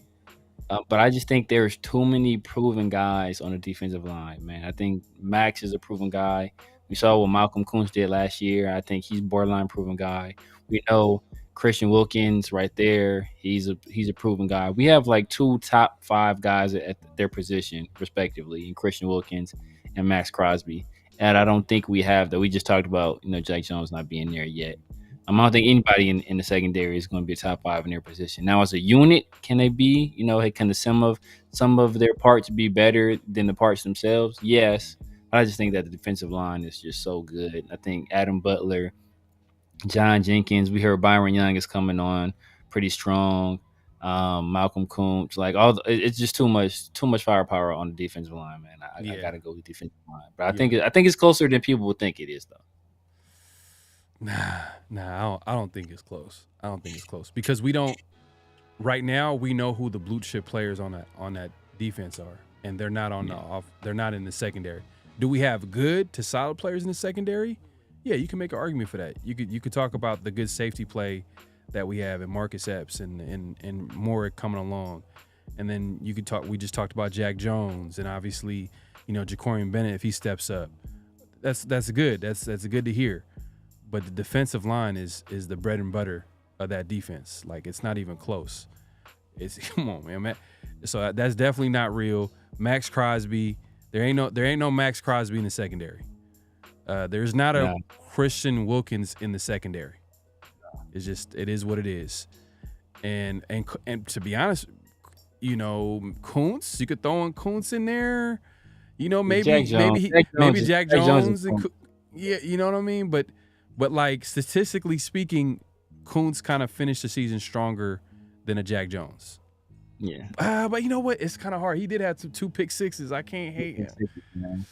But I just think there's too many proven guys on the defensive line, man. I think Max is a proven guy. We saw what Malcolm Kuntz did last year. I think he's borderline proven guy. We know Christian Wilkins right there. He's a proven guy. We have like 2 top 5 guys at their position, respectively, in Christian Wilkins and Max Crosby. And I don't think we have that. We just talked about, Jack Jones not being there yet. I don't think anybody in the secondary is going to be a top 5 in their position. Now, as a unit, can they be? Can some of their parts be better than the parts themselves? Yes. But I just think that the defensive line is just so good. I think Adam Butler, John Jenkins, we heard Byron Young is coming on pretty strong. Malcolm Kuntz, it's just too much firepower on the defensive line, man. I gotta go with defensive line, but I think it's closer than people would think it is, though. Nah, I don't think it's close. I don't think it's close because we don't. Right now, we know who the blue chip players on that defense are, and they're not on the off. They're not in the secondary. Do we have good to solid players in the secondary? Yeah, you can make an argument for that. You could talk about the good safety play that we have in Marcus Epps and more coming along, and then you could talk. We just talked about Jack Jones and obviously Jacorian Bennett if he steps up. That's good. That's good to hear. But the defensive line is the bread and butter of that defense. Like, it's not even close. Come on, man. So that's definitely not real. Max Crosby, there ain't no Max Crosby in the secondary. There's not a Christian Wilkins in the secondary. It is what it is. And to be honest, Kuntz, you could throw in Kuntz in there. Maybe Jack Jones. Yeah, you know what I mean? But like statistically speaking, Kuntz kind of finished the season stronger than a Jack Jones. Yeah. But you know what? It's kind of hard. He did have 2 pick sixes. I can't hate him.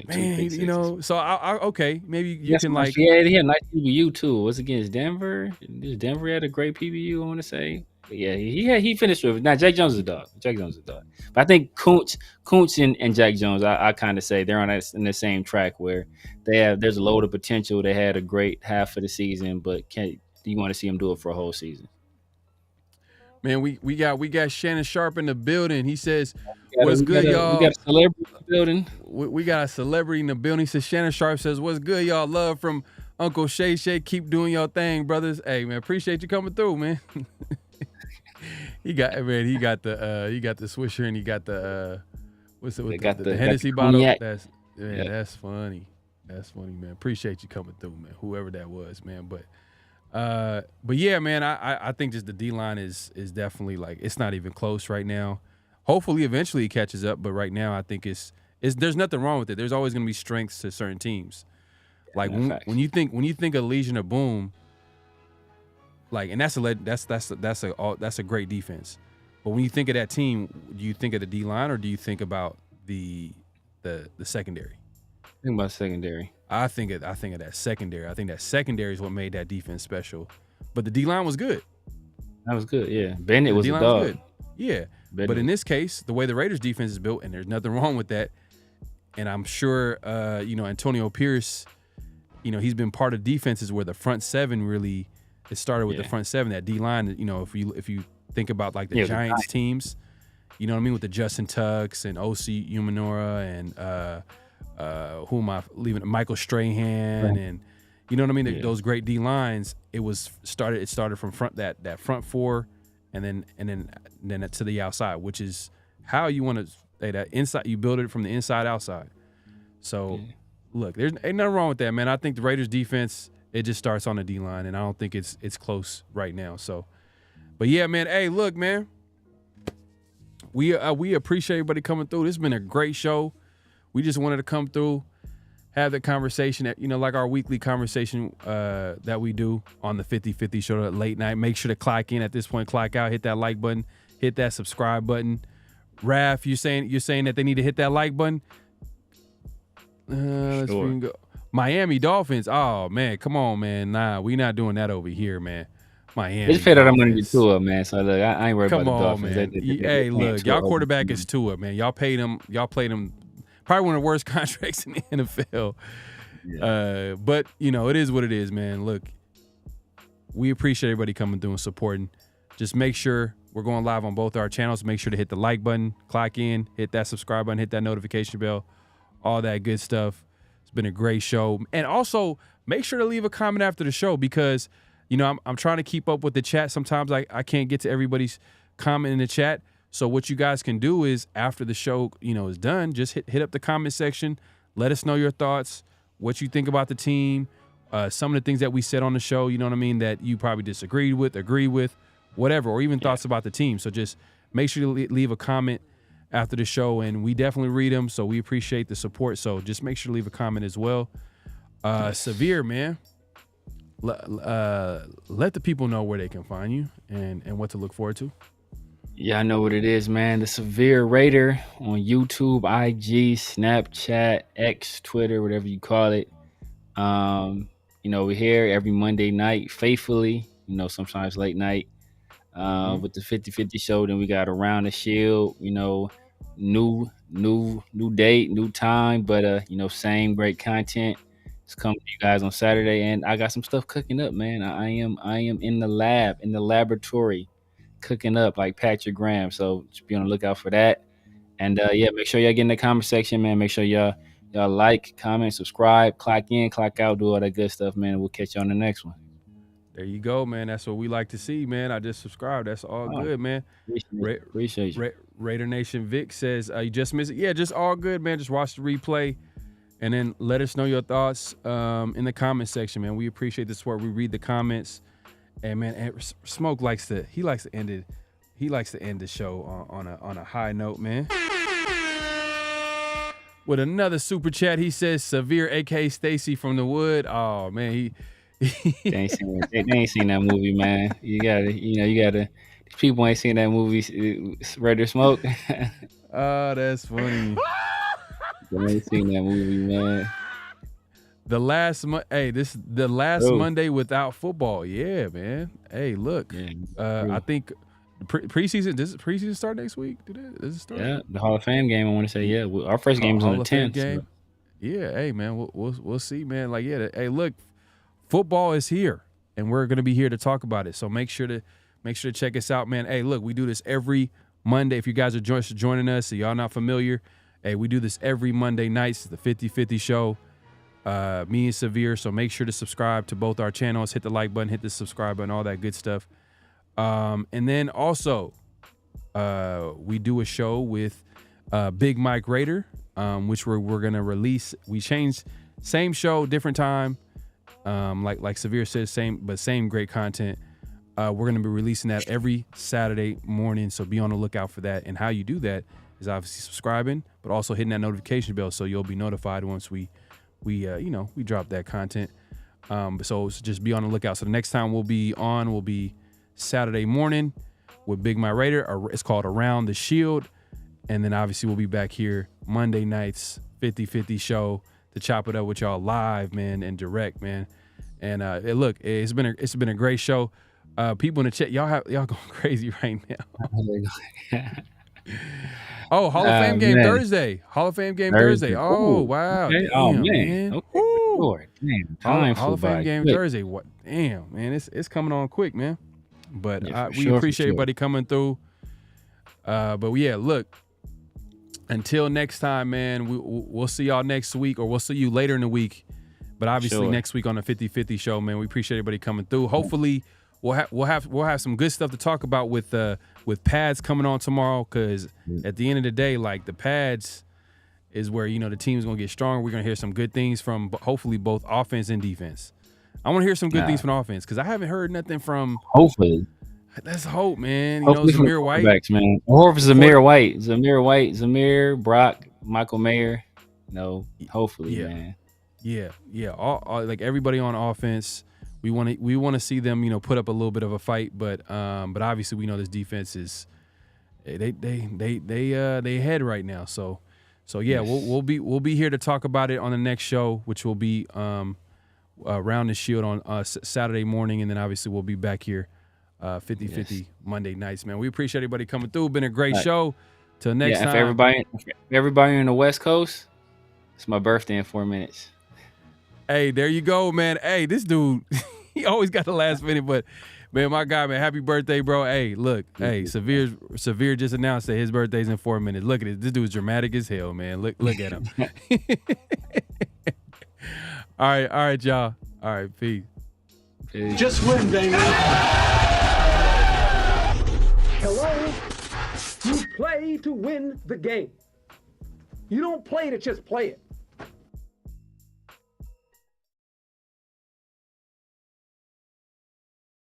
Man, so I okay, maybe you can like. Yeah, he had a nice PBU too. It was against Denver. Denver had a great PBU, I want to say. But yeah, he finished with. Now Jack Jones is a dog. But I think Kuntz and Jack Jones, I kind of say they're in the same track where there's a load of potential. They had a great half of the season, but you want to see them do it for a whole season? Man, we got Shannon Sharp in the building. He says, "What's good, y'all?" We got a celebrity in the building. We got a celebrity in the building. He says, Shannon Sharp says, "What's good, y'all? Love from Uncle Shay. Keep doing your thing, brothers. Hey, man, appreciate you coming through, man." He got the Swisher and he got the the Hennessy bottle. That's funny. That's funny, man. Appreciate you coming through, man. Whoever that was, man. But yeah, man, I think just the D-line is definitely like it's not even close right now. Hopefully eventually it catches up, but right now I think it's there's nothing wrong with it. There's always going to be strengths to certain teams. Like when you think of Legion of Boom, like, and that's a great defense. But when you think of that team, do you think of the D-line or do you think about the secondary? Think about secondary. I think of that secondary. I think that secondary is what made that defense special. But the D-line was good. That was good, yeah. Bennett was a dog. Good. Yeah. Bennett. But in this case, the way the Raiders defense is built, and there's nothing wrong with that. And I'm sure Antonio Pierce, he's been part of defenses where the front seven really it started with the front seven, that D-line, if you think about like the Giants teams, you know what I mean, with the Justin Tucks and O.C. Umenora and who am I leaving? Michael Strahan and you know what I mean? Those great D-lines, it started from that front four and then to the outside, which is how you want to say that inside, you build it from the inside outside. So look, there's ain't nothing wrong with that, man. I think the Raiders defense, it just starts on the D-line, and I don't think it's close right now. So, but yeah, man. Hey, look, man. We appreciate everybody coming through. This has been a great show. We just wanted to come through, have that conversation, like our weekly conversation that we do on the 50-50 show at late night. Make sure to clock in at this point, clock out, hit that like button, hit that subscribe button. Raph, you're saying that they need to hit that like button. Let's go. Miami Dolphins. Oh man, come on, man. Nah, we not doing that over here, man. Miami. Just paid out I'm gonna get Tua, man. So look, I ain't worried about the Dolphins. Man. Hey, look, y'all quarterback is Tua, man. Y'all played him. Probably one of the worst contracts in the NFL. Yeah. But it is what it is, man. Look, we appreciate everybody coming through and supporting. Just make sure We're going live on both our channels. Make sure to hit the like button, clock in, hit that subscribe button, hit that notification bell, all that good stuff. It's been a great show. And also, make sure to leave a comment after the show because, you know, I'm trying to keep up with the chat. Sometimes I can't get to everybody's comment in the chat. So what you guys can do is after the show, you know, is done, just hit up the comment section. Let us know your thoughts, what you think about the team, some of the things that we said on the show, you know what I mean, that you probably disagreed with, agree with, whatever, or even thoughts about the team. So just make sure to leave a comment after the show, and we definitely read them, so we appreciate the support. So just make sure to leave a comment as well. Severe, man, let the people know where they can find you and what to look forward to. Yeah, I know what it is, man. The Severe Raider on YouTube, IG, Snapchat, X, Twitter, whatever you call it. You know, we're here every Monday night faithfully, you know, sometimes late night with the 50-50 show. Then we got Around the Shield, you know, new date, new time, but, you know, same great content. It's coming to you guys on Saturday. And I got some stuff cooking up, man. I am in the lab, in the laboratory, cooking up like Patrick Graham. So just be on the lookout for that. And yeah, make sure y'all get in the comment section, man. Make sure y'all like, comment, subscribe, clock in, clock out, do all that good stuff, man. We'll catch you on the next one. There you go, man. That's what we like to see, man. I just subscribed. That's all good, man. Appreciate you. Raider Nation Vic says, you just missed it. Yeah, just all good, man. Just watch the replay and then let us know your thoughts in the comment section, man. We appreciate the support. We read the comments. And man, Smoke likes to end it. He likes to end the show on a high note, man. With another super chat, he says, Severe, aka Stacy from the Wood. Oh man, they ain't seen that movie, man. You gotta. These people ain't seen that movie. Raider Smoke. Oh, that's funny. They ain't seen that movie, man. The last Monday without football. Yeah, man. Hey, look. Yeah, I think preseason. Does preseason start next week? Does it start? Yeah, the Hall of Fame game. I want to say, yeah. Our first game is on the 10th. So. Yeah, hey man, we'll see, man. Like, yeah, hey, look, football is here, and we're gonna be here to talk about it. So make sure to check us out, man. Hey, look, we do this every Monday. If you guys are joining us, so y'all not familiar, hey, we do this every Monday nights. The 50-50 show. Me and Severe, so make sure to subscribe to both our channels, hit the like button, hit the subscribe button, all that good stuff. And then also we do a show with Big Mike Raider, which we're gonna release. We changed, same show, different time, like Severe says, same great content. We're gonna be releasing that every Saturday morning, so be on the lookout for that. And how you do that is obviously subscribing, but also hitting that notification bell so you'll be notified once we drop that content. So just be on the lookout. So the next time we'll be Saturday morning with Big My Raider. It's called Around the Shield. And then obviously we'll be back here Monday nights, 50-50 show to chop it up with y'all live, man, and direct, man. And look, it's been a great show. People in the chat, y'all going crazy right now. Oh, Hall of Fame game Thursday. Hall of Fame game Thursday. Oh, wow. Okay. Damn, man. Okay. Lord. Damn, time Hall of Fame by game quick. Thursday. What? Damn, man. It's coming on quick, man. But Yeah, we appreciate everybody coming through. But yeah, look. Until next time, man. We'll see y'all next week, or we'll see you later in the week. But obviously next week on the 50-50 show, man. We appreciate everybody coming through. Hopefully, we'll have some good stuff to talk about with pads coming on tomorrow, because at the end of the day, like, the pads is where, you know, the team's gonna get stronger. We're gonna hear some good things from hopefully both offense and defense. I want to hear some good things from offense, because I haven't heard nothing from. Hopefully, let's hope, man. You hopefully know, Zamir White, man. Or if Zamir, Brock, Michael Mayer. No, hopefully, man. Yeah. All like everybody on offense. We want to see them, you know, put up a little bit of a fight, but obviously we know this defense is they ahead right now. So yeah, we'll be here to talk about it on the next show, which will be Around the Shield on Saturday morning, and then obviously we'll be back here 50-50 Monday nights, man. We appreciate everybody coming through. Been a great show. Till next time. If everybody on the West Coast, it's my birthday in 4 minutes. Hey, there you go, man. Hey, this dude, he always got the last minute, but Man, my guy, man, happy birthday, bro. Hey, look, hey, Severe just announced that his birthday's in 4 minutes. Look at it. This dude's dramatic as hell, man. Look at him. All right, y'all. All right, peace. Just win, baby. Hello? You play to win the game. You don't play to just play it.